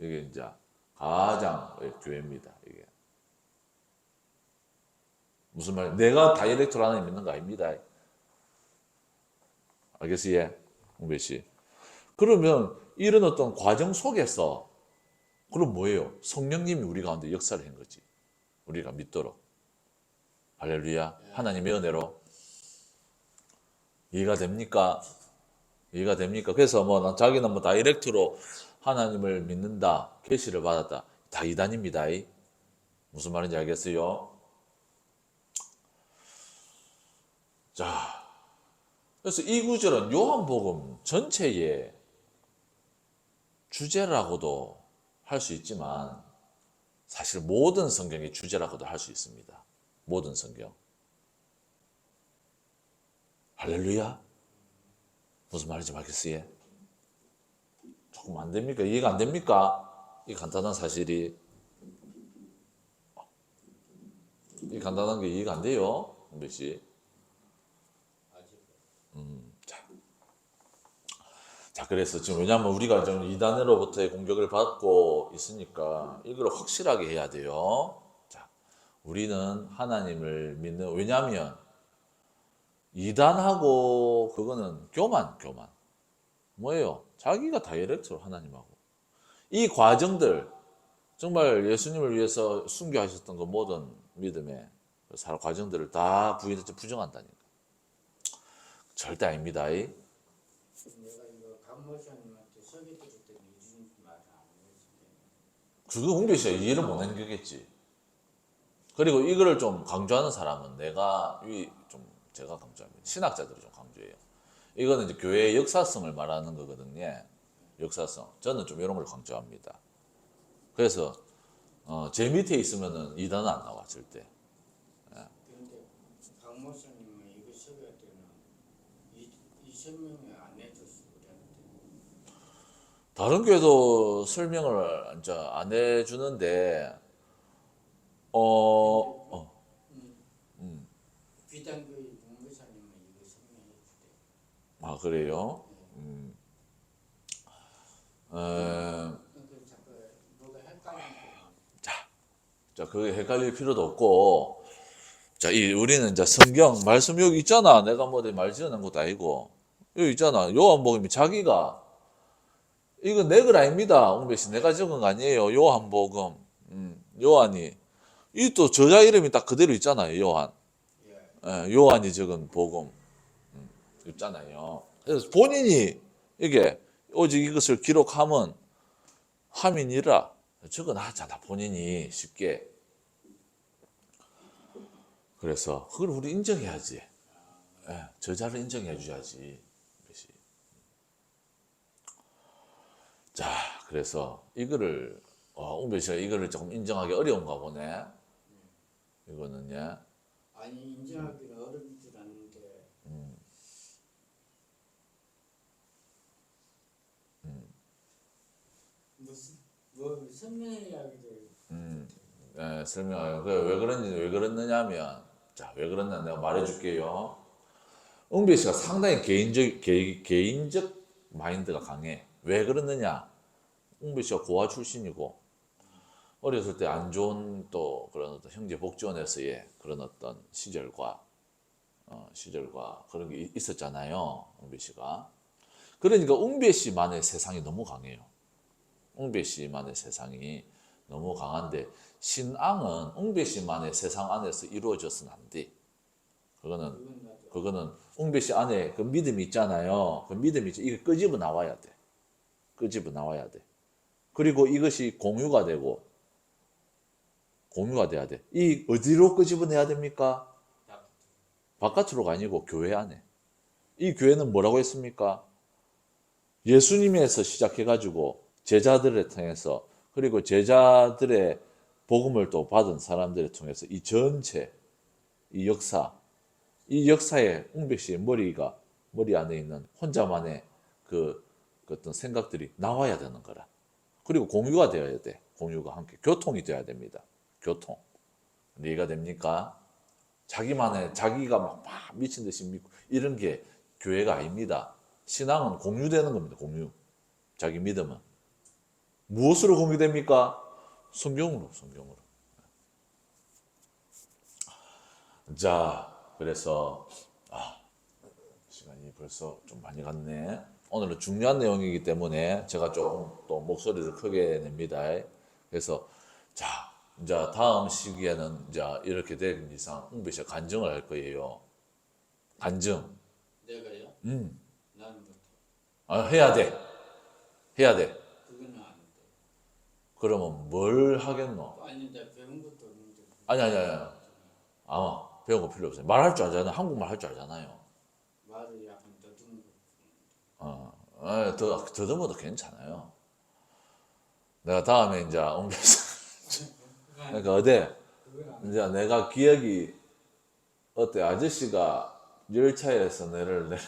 이게 이제 가장 교회입니다. 이게 무슨 말이야? 내가 다이렉트로 하나님 믿는 거 아닙니다. 알겠어요? 홍배 씨. 그러면 이런 어떤 과정 속에서 그럼 뭐예요? 성령님이 우리 가운데 역사를 한 거지. 우리가 믿도록. 할렐루야. 하나님의 은혜로. 이해가 됩니까? 이해가 됩니까? 그래서 뭐 자기는 뭐 다이렉트로 하나님을 믿는다, 계시를 받았다. 다 이단입니다. 무슨 말인지 알겠어요? 자, 그래서 이 구절은 요한복음 전체의 주제라고도 할 수 있지만 사실 모든 성경의 주제라고도 할 수 있습니다. 모든 성경. 할렐루야. 무슨 말인지 알겠어요? 조금 안 됩니까? 이해가 안 됩니까? 이 간단한 사실이. 이 간단한 게 이해가 안 돼요. 홍배 씨. 자, 그래서 지금 왜냐하면 우리가 좀 이단으로부터의 공격을 받고 있으니까 이걸 확실하게 해야 돼요. 자, 우리는 하나님을 믿는, 왜냐하면 이단하고 그거는 교만. 뭐예요? 자기가 다이렉트로 하나님하고. 이 과정들, 정말 예수님을 위해서 순교하셨던 그 모든 믿음의 과정들을 다 부정한다니까. 절대 아닙니다. 내가 이거 강 목사님한테 설교 드릴 때는 이런 말을 안 했는데. 그거 홍배 씨가 이해를 못한 거겠지. 그리고 이거를 좀 강조하는 사람은 제가 강조합니다. 신학자들이 좀 강조해요. 이거는 이제 교회의 역사성을 말하는 거거든요. 역사성. 저는 좀 이런 걸 강조합니다. 그래서 제 밑에 있으면은 이단은 안 나와 절대. 그런데 강 목사님은 이거 설교할 때는 이 설명을 안 해줬어 우리한테. 다른 교회도 설명을 이제 안 해주는데 비단교회 목사님은 이거 설명해 주대. 아 그래요? 그 자꾸 뭐가 헷갈리니까. 자, 그게 헷갈릴 필요도 없고, 자, 우리는 이제 성경 말씀 여기 있잖아. 내가 뭐 말 지어낸 것도 아니고 여기 있잖아. 요한복음이 자기가 이거 내 글 아닙니다. 옹배 씨, 내가 적은 거 아니에요. 요한복음, 요한이 이 또 저자 이름이 딱 그대로 있잖아요. 요한, 요한이 적은 복음 있잖아요. 그래서 본인이 이게 오직 이것을 기록함은 함이니라 적어놨잖아. 본인이 쉽게. 그래서 그걸 우리 인정해야지. 저자를 인정해 줘야지. 자, 그래서 이거를 옹배 씨가 이거를 조금 인정하기 어려운가 보네. 이거는요. 아니 인정하기는 어렵지 않은데. 무슨 뭐 설명해야기를. 설명해요. 왜 그랬느냐면, 자, 왜 그랬냐 내가 말해줄게요. 옹배 씨가 상당히 개인적 마인드가 강해. 왜 그러느냐? 옹배 씨가 고아 출신이고 어렸을 때 안 좋은 또 그런 어떤 형제 복지원에서의 그런 어떤 시절과 그런 게 있었잖아요. 옹배 씨가. 그러니까 옹배 씨만의 세상이 너무 강해요. 옹배 씨만의 세상이 너무 강한데 신앙은 옹배 씨만의 세상 안에서 이루어져서는 안 돼. 그거는 옹배 씨 안에 그 믿음이 있잖아요. 그 믿음이 이게 끄집어 나와야 돼. 끄집어 나와야 돼. 그리고 이것이 공유가 돼야 돼. 이 어디로 끄집어내야 됩니까? 바깥으로가 아니고 교회 안에. 이 교회는 뭐라고 했습니까? 예수님에서 시작해가지고 제자들을 통해서 그리고 제자들의 복음을 또 받은 사람들을 통해서 이 전체 이 역사에 웅배 씨의 머리 안에 있는 혼자만의 그 어떤 생각들이 나와야 되는 거라. 그리고 공유가 되어야 돼. 공유가 함께 교통이 되어야 됩니다. 교통. 이해가 됩니까? 자기가 막 미친 듯이 믿고 이런 게 교회가 아닙니다. 신앙은 공유되는 겁니다. 공유. 자기 믿음은 무엇으로 공유됩니까? 성경으로. 자, 그래서 시간이 벌써 좀 많이 갔네. 오늘은 중요한 내용이기 때문에 제가 조금 또 목소리를 크게 냅니다. 그래서 자, 이제 다음 시기에는 이제 이렇게 된 이상 웅배 씨가 간증을 할 거예요. 간증. 내가요? 음. 나는 못해. 해야 돼. 해야 돼. 그거는 안 돼. 그러면 뭘 하겠노? 아니 나 배운 것도 없는데. 아니. 아마 배운 거 필요 없어요. 말할 줄 알잖아요. 한국말 할 줄 알잖아요. 말을 약간 더듬는 거. 더듬어도 괜찮아요. 내가 다음에 이제 옮겨서 그러니까 그건 안 돼. 이제 내가 기억이 어때? 아저씨가 열차에서 내려줬던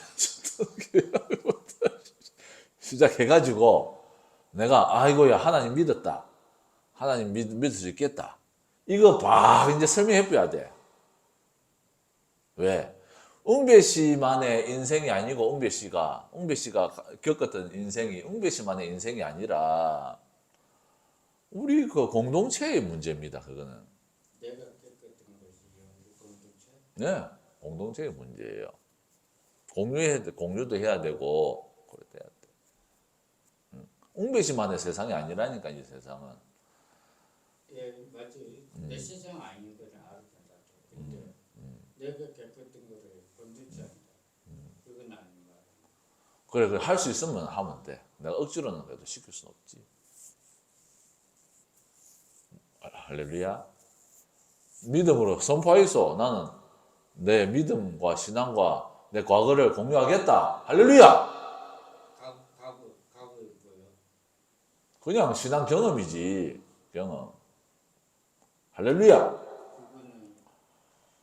시작해가지고 내가 아이고야 하나님 믿었다. 하나님 믿을 수 있겠다. 이거 막 이제 설명해 줘야 돼. 왜? 웅배 씨만의 인생이 아니고 웅배 씨가 겪었던 인생이 웅배 씨만의 인생이 아니라 우리 그 공동체의 문제입니다. 그거는. 내가 겪었던 것이 우리 공동체. 네, 공동체의 문제예요. 공유도 해야 되고 그래야 돼. 웅배 씨만의 세상이 아니라니까 이 세상은. 예, 맞지. 내 세상 아닌 거는 알았다. 근데 내가 겪었던 거를 건드지 않다. 그건 아닌 말. 그래 할 수 있으면 하면 돼. 내가 억지로는 그래도 시킬 수는 없지. 할렐루야. 믿음으로 선포하이소. 나는 내 믿음과 신앙과 내 과거를 공유하겠다. 할렐루야. 가고 뭐요? 그냥 신앙 경험이지. 경험. 할렐루야. 그거는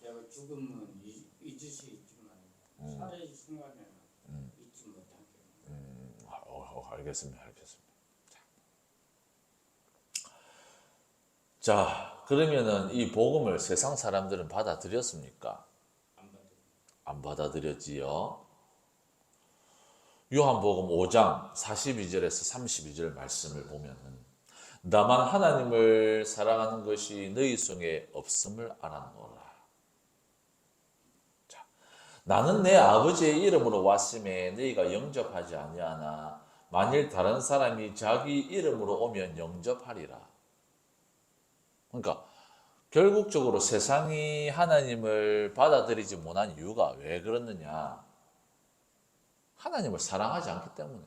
내가 죽으면 잊을 수 있지만 살아있는 순간에는 잊지 못한 게. 알겠습니다. 자, 그러면은 이 복음을 세상 사람들은 받아들였습니까? 안 받아. 안 받아들였지요. 요한복음 5장 42절에서 32절 말씀을 보면은 다만 하나님을 사랑하는 것이 너희 속에 없음을 알았노라. 자, 나는 내 아버지의 이름으로 왔음에 너희가 영접하지 아니하나 만일 다른 사람이 자기 이름으로 오면 영접하리라. 그러니까 결국적으로 세상이 하나님을 받아들이지 못한 이유가 왜 그렇느냐? 하나님을 사랑하지 않기 때문에.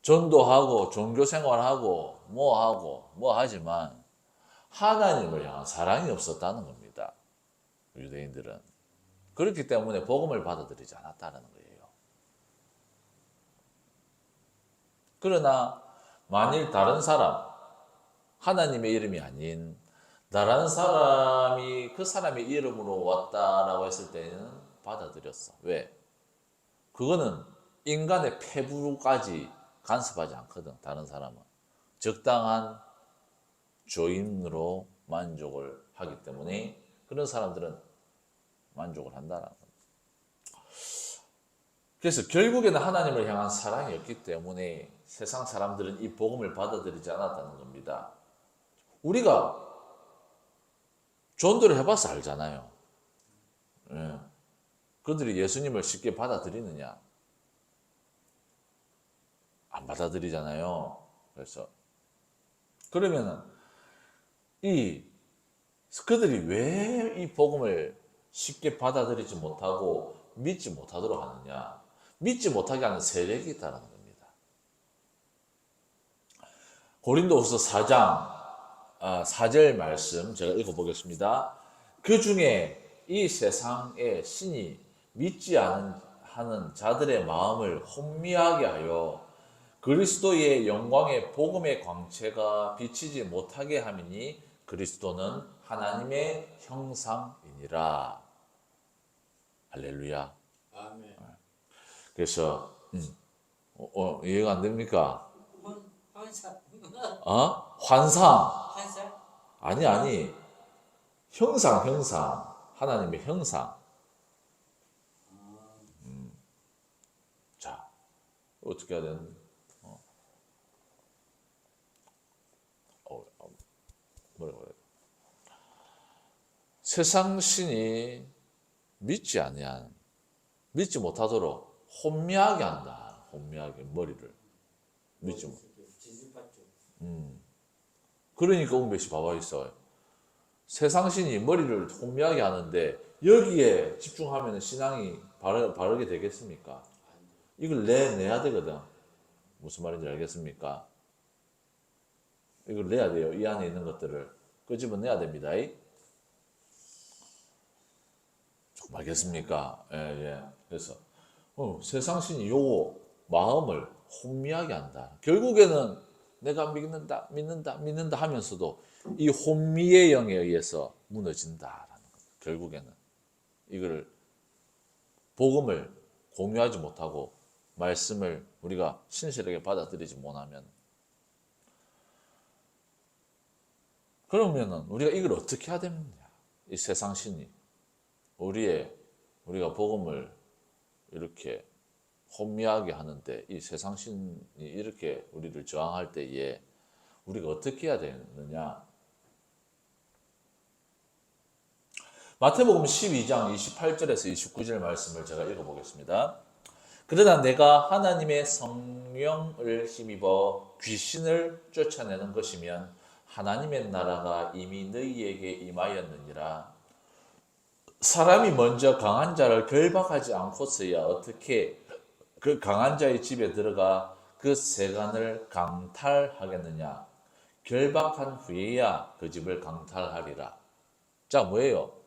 전도하고 종교생활하고 뭐 하지만 하나님을 향한 사랑이 없었다는 겁니다. 유대인들은. 그렇기 때문에 복음을 받아들이지 않았다는 거예요. 그러나 만일 다른 사람, 하나님의 이름이 아닌 다른 사람이 그 사람의 이름으로 왔다라고 했을 때는 받아들였어. 왜? 그거는 인간의 폐부까지 간섭하지 않거든. 다른 사람은 적당한 조인으로 만족을 하기 때문에 그런 사람들은 만족을 한다는 겁니다. 그래서 결국에는 하나님을 향한 사랑이 없기 때문에 세상 사람들은 이 복음을 받아들이지 않았다는 겁니다. 우리가 전도를 해봐서 알잖아요. 예. 그들이 예수님을 쉽게 받아들이느냐? 안 받아들이잖아요. 그래서 그러면은 그들이 왜 이 복음을 쉽게 받아들이지 못하고 믿지 못하도록 하느냐? 믿지 못하게 하는 세력이 있다는 겁니다. 고린도후서 4장 4절 말씀 제가 읽어보겠습니다. 그 중에 이 세상의 신이 믿지 하는 자들의 마음을 혼미하게 하여 그리스도의 영광의 복음의 광채가 비치지 못하게 함이니 그리스도는 하나님의 형상이니라. 할렐루야. 아멘. 그래서 이해가 안 됩니까? 환상. 환상. 환상? 아니. 형상. 하나님의 형상. 자, 어떻게 해야 되는? 뭐라고 해야 돼? 세상 신이 믿지 못하도록 혼미하게 한다. 혼미하게 머리를 믿지 못. 지지받죠. 그러니까 웅배 씨 봐봐 있어. 세상신이 머리를 혼미하게 하는데 여기에 집중하면 신앙이 바르게 되겠습니까? 이걸 내야 되거든. 무슨 말인지 알겠습니까? 이걸 내야 돼요. 이 안에 있는 것들을 끄집어내야 됩니다. 조금 알겠습니까? 예, 예. 그래서 세상신이 요거 마음을 혼미하게 한다. 결국에는 내가 믿는다 하면서도 이 혼미의 영에 의해서 무너진다라는 거예요. 결국에는 이걸 복음을 공유하지 못하고 말씀을 우리가 신실하게 받아들이지 못하면, 그러면은 우리가 이걸 어떻게 해야 되느냐? 이 세상 신이 우리가 복음을 이렇게 혼미하게 하는데, 이 세상 신이 이렇게 우리를 저항할 때에 우리가 어떻게 해야 되느냐? 마태복음 12장 28절에서 29절 말씀을 제가 읽어보겠습니다. 그러나 내가 하나님의 성령을 힘입어 귀신을 쫓아내는 것이면 하나님의 나라가 이미 너희에게 임하였느니라. 사람이 먼저 강한 자를 결박하지 않고서야 어떻게 그 강한 자의 집에 들어가 그 세간을 강탈하겠느냐? 결박한 후에야 그 집을 강탈하리라. 자, 뭐예요?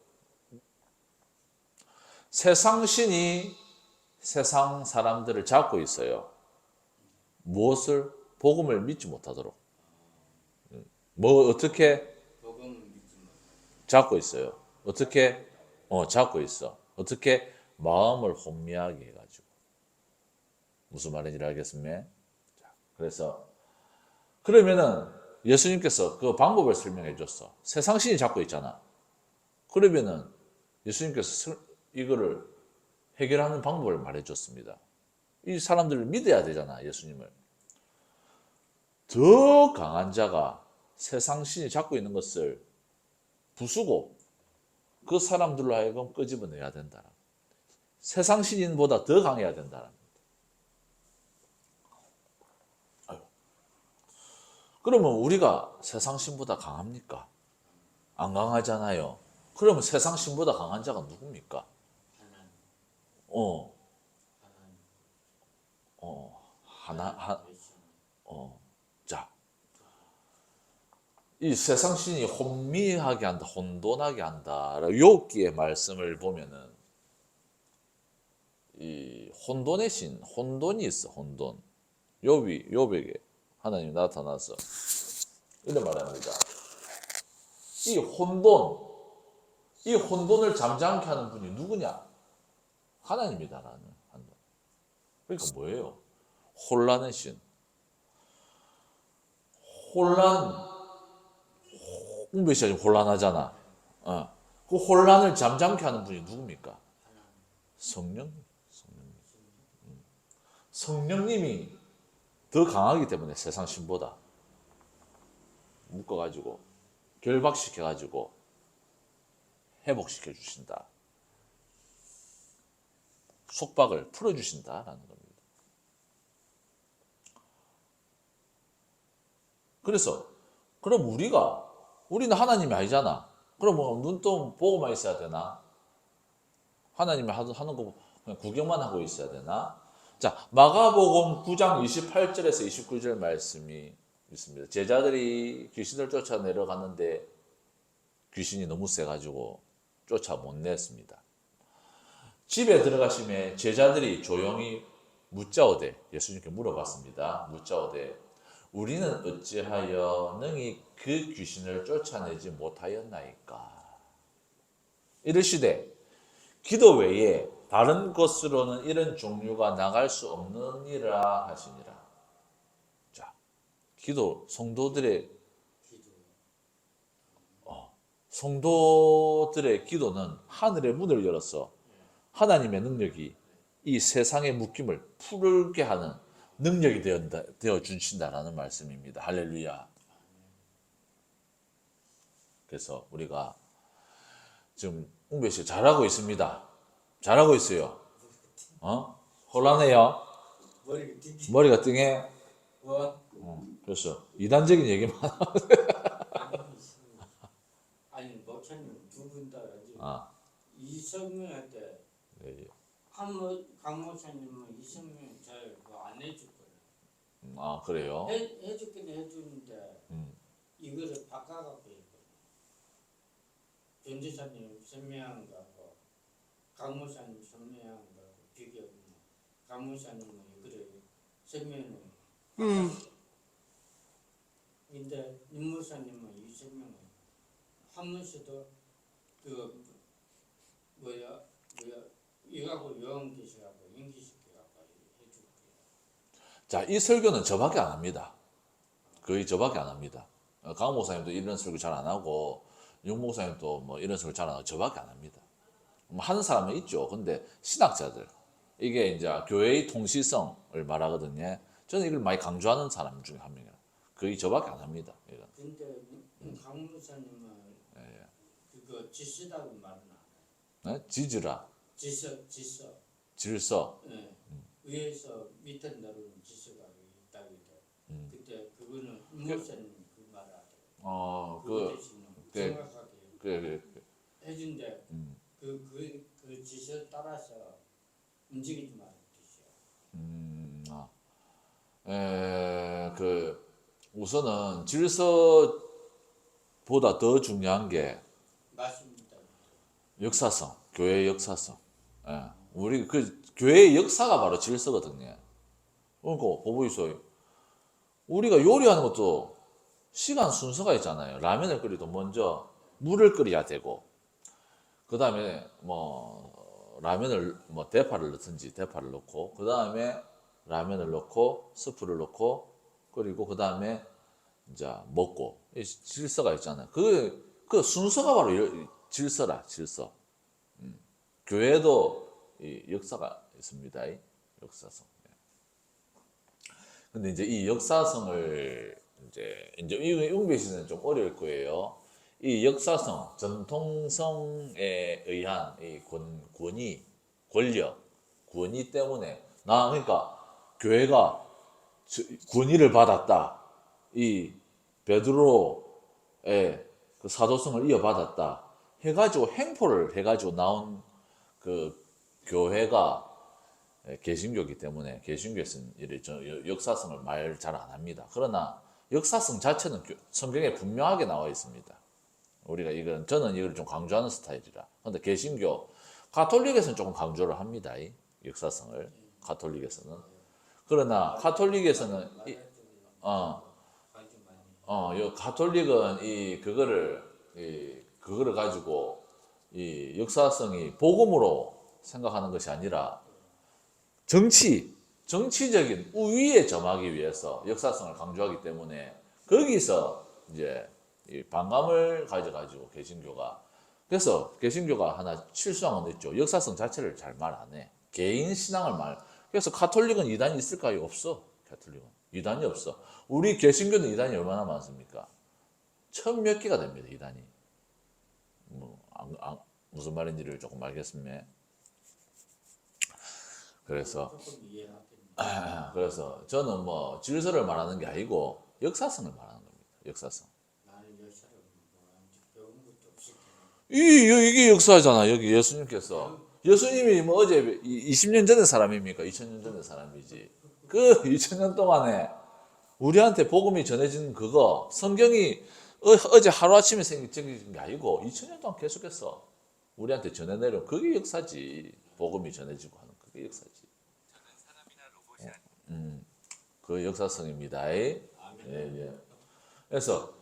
세상 신이 세상 사람들을 잡고 있어요. 무엇을? 복음을 믿지 못하도록. 어떻게 잡고 있어요? 어떻게? 잡고 있어. 어떻게? 마음을 혼미하게 해가지고. 무슨 말인지 알겠습니까? 그래서 그러면은 예수님께서 그 방법을 설명해 줬어. 세상 신이 잡고 있잖아. 그러면은 예수님께서 이거를 해결하는 방법을 말해 줬습니다. 이 사람들을 믿어야 되잖아, 예수님을. 더 강한 자가 세상 신이 잡고 있는 것을 부수고 그 사람들로 하여금 끄집어내야 된다. 세상 신인보다 더 강해야 된다. 그러면 우리가 세상 신보다 강합니까? 안 강하잖아요. 그러면 세상 신보다 강한 자가 누굽니까? 자, 이 세상 신이 혼미하게 한다, 혼돈하게 한다. 욥기의 말씀을 보면은 이 혼돈의 신, 혼돈이 있어, 혼돈. 욥에게 하나님이 나타나서 이런 말합니다. 이 혼돈을 잠잠케 하는 분이 누구냐? 하나님이다라는 한다. 그러니까 뭐예요? 혼란의 신. 웅배 씨가 지금 혼란하잖아. 그 혼란을 잠잠케 하는 분이 누굽니까? 성령님이 더 강하기 때문에 세상 신보다 묶어가지고 결박시켜가지고 회복시켜 주신다. 속박을 풀어주신다라는 겁니다. 그래서 그럼 우리는 하나님이 아니잖아. 그럼 뭐 눈도 보고만 있어야 되나? 하나님이 하는 거 그냥 구경만 하고 있어야 되나? 자, 마가복음 9장 28절에서 29절 말씀이 있습니다. 제자들이 귀신을 쫓아내려갔는데 귀신이 너무 세가지고 쫓아 못 냈습니다. 집에 들어가심에 제자들이 조용히 묻자오되, 예수님께 물어봤습니다. 묻자오되, 우리는 어찌하여 능히 그 귀신을 쫓아내지 못하였나이까? 이르시되, 기도 외에 다른 것으로는 이런 종류가 나갈 수 없느니라 하시니라. 자, 성도들의 기도는 하늘의 문을 열어서 하나님의 능력이 이 세상의 묶임을 풀게 하는 능력이 되어 주신다라는 말씀입니다. 할렐루야. 그래서 우리가 지금 웅배 씨 잘하고 있습니다. 잘하고 있어요. 혼란해요. 머리가 띵해. 그래서 이단적인 얘기만 설명할 때 예, 예. 강목사님은 이 설명 잘 안 해줄 거예요. 아 그래요? 해주긴 해주는데 음. 이거를 바꿔갖고 있거든요. 전지사님 설명한 거하고 강목사님 설명한 거하고 비교하면 강목사님은 이거를 설명을 바꿨어요. 근데 윤목사님은 이 설명을 하면서도 그 뭐야 이거하고 요한계시하고 인기시켜갖고 해줄 거예요. 자, 이 설교는 저밖에 안 합니다. 거의 저밖에 안 합니다. 강 목사님도 이런 설교 잘 안 하고 윤 목사님도 뭐 이런 설교 잘 안 하고 저밖에 안 합니다. 뭐 하는 사람은 있죠. 근데 신학자들 이게 이제 교회의 통시성을 말하거든요. 저는 이걸 많이 강조하는 사람 중에 한 명이에요. 거의 저밖에 안 합니다. 이건. 근데 강목사님은 예, 그거 지시다고 말은 안 해요. 예. 지지라, 지서. 질서. 예. 위에서 밑에 내려오는 지서가 있다고 해도 그때 그거는 윤목사님 그 말을 하더라고요. 그거 그, 대신에 네. 정확하게 그, 해준대. 그 지시에 따라서 움직이지 말는 뜻이야. 우선은 질서보다 더 중요한 게 맞습니다. 역사성, 교회의 역사성. 예. 우리 그 교회의 역사가 바로 질서거든요. 그러니까 보보이소. 우리가 요리하는 것도 시간 순서가 있잖아요. 라면을 끓이도 먼저 물을 끓여야 되고, 그 다음에 뭐 라면을 뭐 대파를 넣든지 대파를 넣고, 그 다음에 라면을 넣고 스프를 넣고 그리고 그 다음에 이제 먹고 이 질서가 있잖아요. 그 순서가 바로 질서라 질서. 교회도 이 역사가 있습니다. 이 역사성. 근데 이제 이 역사성을 이제 웅배 씨는 좀 어려울 거예요. 이 역사성, 전통성에 의한 이 권위 때문에 그러니까 교회가 권위를 받았다. 이 베드로의 그 사도성을 이어받았다. 해가지고 행포를 해가지고 나온 그 교회가 개신교이기 때문에 개신교에서는 역사성을 말 잘 안 합니다. 그러나 역사성 자체는 성경에 분명하게 나와 있습니다. 저는 이걸 좀 강조하는 스타일이라. 그런데 개신교, 가톨릭에서는 조금 강조를 합니다. 이 역사성을 가톨릭에서는. 그러나 가톨릭에서는 가톨릭은 그거를 가지고 이 역사성이 복음으로 생각하는 것이 아니라 정치적인 우위에 점하기 위해서 역사성을 강조하기 때문에 거기서 이제 이 반감을 가져가지고 그래서 개신교가 하나 실수한 건 있죠. 역사성 자체를 잘 말 안 해. 개인 신앙을 그래서 가톨릭은 이단이 있을까요? 없어. 가톨릭은 이단이 없어. 우리 개신교는 이단이 얼마나 많습니까? 1000몇 개가 됩니다. 이단이. 무슨 말인지를 조금 알겠습니다. 그래서 조금 이해하겠네. 그래서 저는 뭐 질서를 말하는 게 아니고 역사성을 말하는 겁니다. 역사성. 나는 역사를 배운 것도 없을 텐데. 이게 역사잖아. 여기 예수님이 뭐 어제 20년 전의 사람입니까? 2000년 전의 사람이지. 그 2000년 동안에 우리한테 복음이 전해진 그거 성경이 어제 하루아침에 생긴 게 아니고 2000년 동안 계속해서 우리한테 전해내려 그게 역사지. 복음이 전해지고 하는 그게 역사지. 그 역사성입니다. 예. 그래서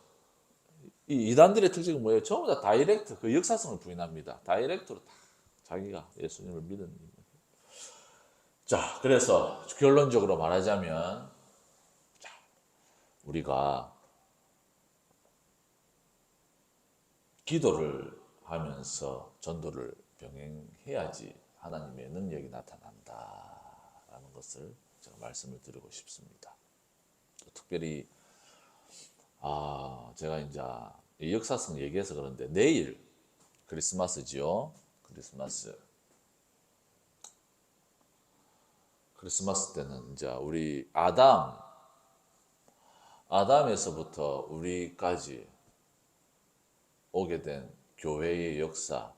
이 이단들의 특징은 뭐예요? 전부 다 다이렉트 그 역사성을 부인합니다. 다이렉트로 다 자기가 예수님을 믿는. 자, 그래서 결론적으로 말하자면 우리가 기도를 하면서 전도를 병행해야지 하나님의 능력이 나타난다라는 것을 제가 말씀을 드리고 싶습니다. 또 특별히 제가 이제 이 역사성 얘기해서 그런데 내일 크리스마스지요. 크리스마스 때는 이제 우리 아담에서부터 우리까지 오게 된 교회의 역사,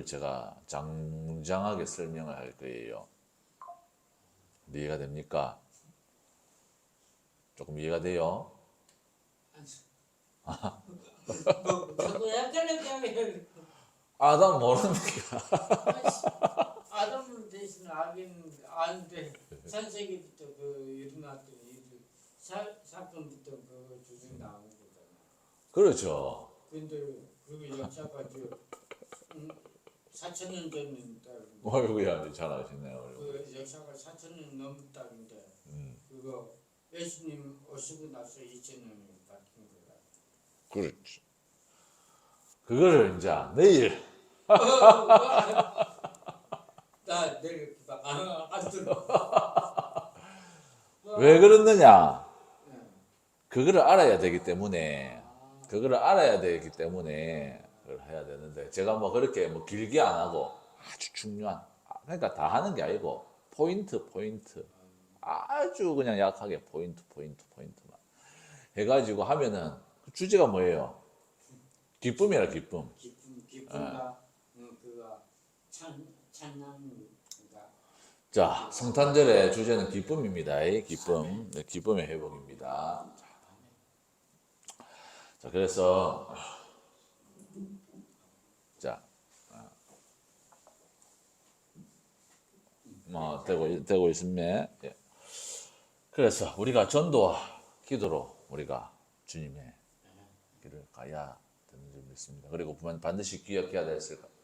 제가 장장하게 설명을 할 거예요. 이해가 됩니까? 조금 이해가 돼요? 자꾸 헷갈리게 아담 모릅니까? 아담을 대신 아기는 아는데 창세기부터 그 일어났던 일 사건부터 그 주제 나온 거잖아. 그렇죠. 근데 그 역사가 4,000년 전인데 어이구야, 잘 아시네요. 그 역사가 4,000년 넘었다는데 그거 예수님 오시고 나서 2,000년이 바뀐 거야. 그렇지. 그거를 이제 내일 나 내일 안 들어. 왜 그러느냐? 네. 그거를 알아야 되기 때문에 그거를 알아야 되기 때문에 그걸 해야 되는데 제가 뭐 그렇게 뭐 길게 안 하고 아주 중요한 그러니까 다 하는 게 아니고 포인트 아주 그냥 약하게 포인트만 해가지고 하면은 그 주제가 뭐예요? 기쁨이라 기쁨. 기쁨과 그가 찬양인가. 자, 성탄절의 주제는 기쁨입니다. 기쁨, 네, 기쁨의 회복입니다. 자, 그래서 자, 뭐 되고 있습니다. 예. 그래서 우리가 전도와 기도로 우리가 주님의 길을 가야 되는 줄 믿습니다. 그리고 반드시 기억해야 될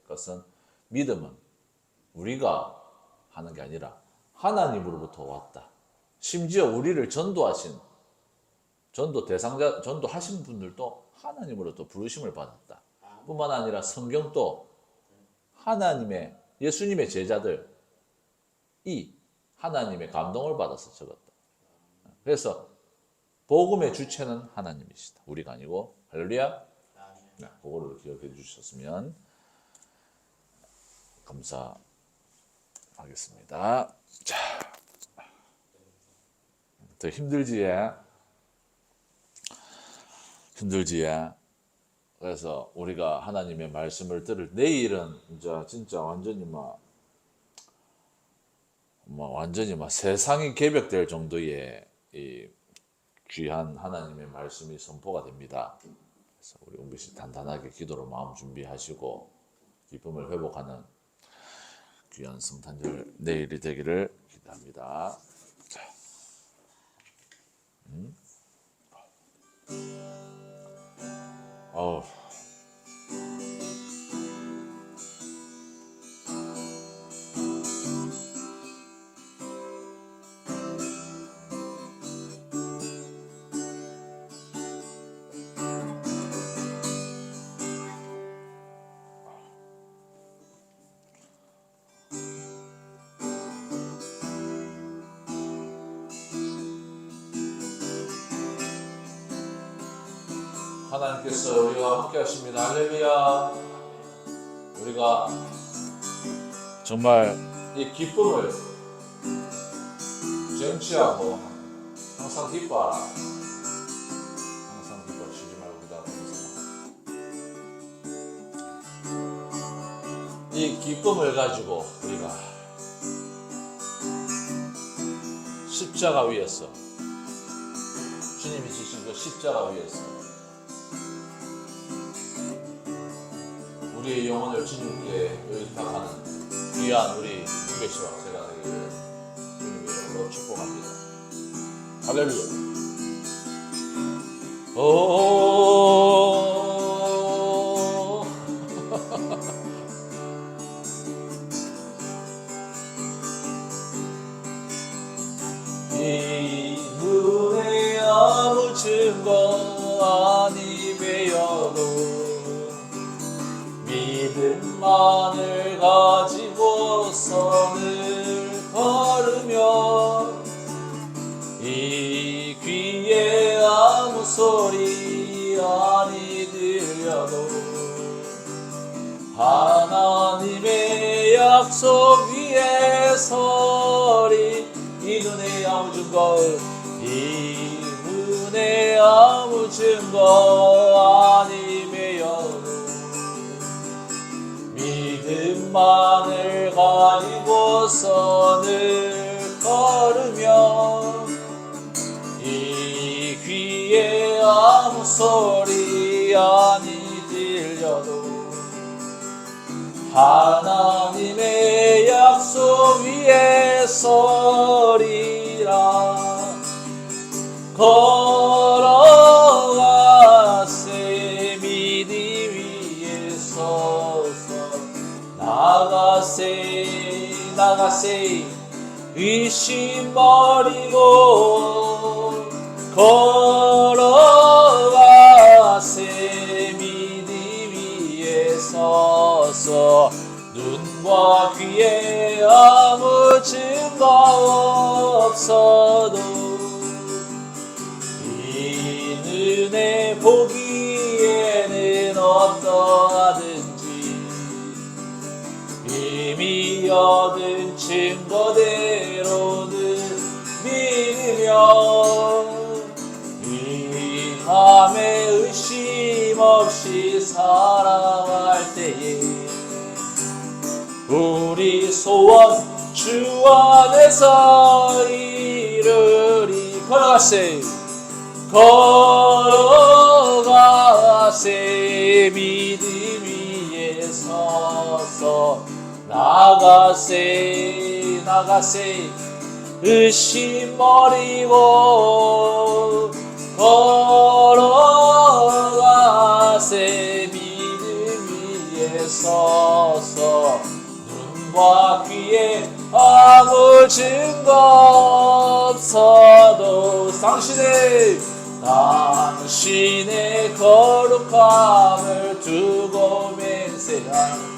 것은 믿음은 우리가 하는 게 아니라 하나님으로부터 왔다. 심지어 우리를 전도하신 전도 대상자 전도하신 분들도 하나님으로부터 부르심을 받았다. 뿐만 아니라 성경도 하나님의 예수님의 제자들이 하나님의 감동을 받아서 적었다. 그래서 복음의 주체는 하나님이시다. 우리가 아니고 할렐루야. 네, 그거를 기억해 주셨으면 감사하겠습니다. 자, 더 힘들지에. 그래서 우리가 하나님의 말씀을 들을 내일은 이제 진짜 완전히 완전히 세상이 개벽될 정도의 이 귀한 하나님의 말씀이 선포가 됩니다. 그래서 우리 은비 씨 단단하게 기도로 마음 준비하시고 기쁨을 회복하는 귀한 성탄절 내일이 되기를 기도합니다. 자. 하나님께서 우리와 함께 하십니다. 할렐루야. 우리가 정말 이 기쁨을 쟁취하고 항상 기뻐하라. 항상 기뻐 쉬지 말고 기다리면서 이 기쁨을 가지고 우리가 십자가 위에서 주님이 지신 그 십자가 위에서 우리의 영혼을 주님께 의탁하는 귀한 우리 은배 씨와 제가 되기를 주님의 이름으로 축복합니다. 할렐루야. 이 눈에 아무 증거 아니매여도 믿음만을 가지고서는 걸으며 이 귀에 아무 소리 아니 들려도 하나님의 약속 위에 서리 이 눈에 아무 증거 이 눈에 아무 증거 아니매여도 것만을 가지고서 늘 걸으며 이 귀에 아무 소리 아니 들려도 하나님의 약속 위에 서리라. 걸어가세 믿음 위에 서서 나가세 의심 버리고 걸어가세 믿음 위에 서서 눈과 귀에 아무 증거 없어도 이 눈에 보기에는 어떠하든지 이미 얻은 증거대로는 믿으며 위함에 의심 없이 살아갈 때에 우리 소원 주 안에서 이루리. 걸어가세 믿음 위에 서서 나가세 의심 버리고 걸어가세 믿음 위에 서서 눈과 귀에 아무 증거 없어도 당신의 거룩함을 두고 맹세한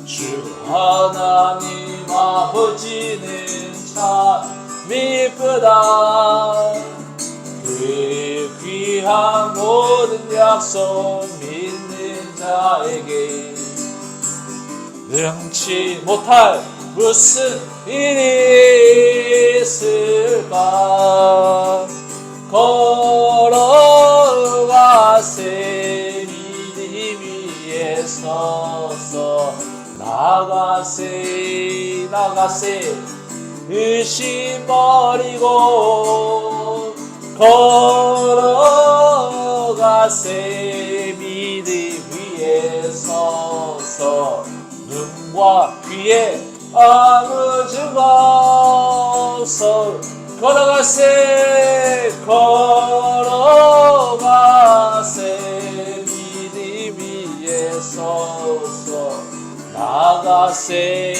주 하나님 아버지는 참 이쁘다. 그 귀한 모든 약속 믿는 자에게 능치 못할 무슨 일이 있을까. 걸어가세 믿음 위에 서서 나가세 의심 버리고 걸어가세 믿음 위에 서서 눈과 귀에 아무 증거 없어 걸어가세 믿음 위에 서서 나가세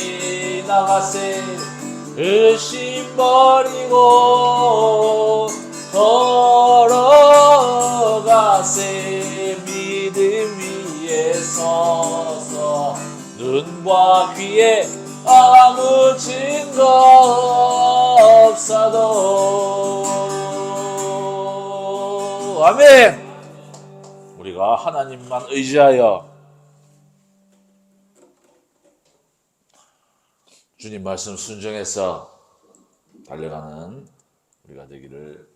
의심 버리고 걸어가세 믿음 위에 서서 눈과 귀에 아무 증거 없어도. 아멘. 우리가 하나님만 의지하여 주님 말씀 순종해서 달려가는 우리가 되기를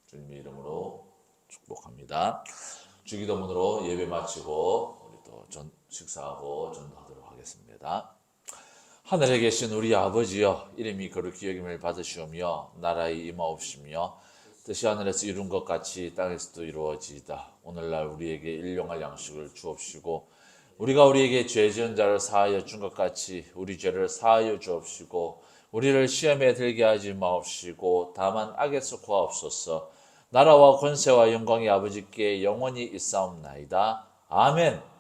주님의 이름으로 축복합니다. 주기도문으로 예배 마치고 우리 또 식사하고 전도하도록 하겠습니다. 하늘에 계신 우리 아버지여, 이름이 거룩히 여김을 받으시오며 나라의 임하옵시며 뜻이 하늘에서 이룬 것 같이 땅에서도 이루어지이다. 오늘날 우리에게 일용할 양식을 주옵시고 우리가 우리에게 죄 지은 자를 사하여 준 것 같이 우리 죄를 사하여 주옵시고 우리를 시험에 들게 하지 마옵시고 다만 악에서 구하옵소서. 나라와 권세와 영광이 아버지께 영원히 있사옵나이다. 아멘.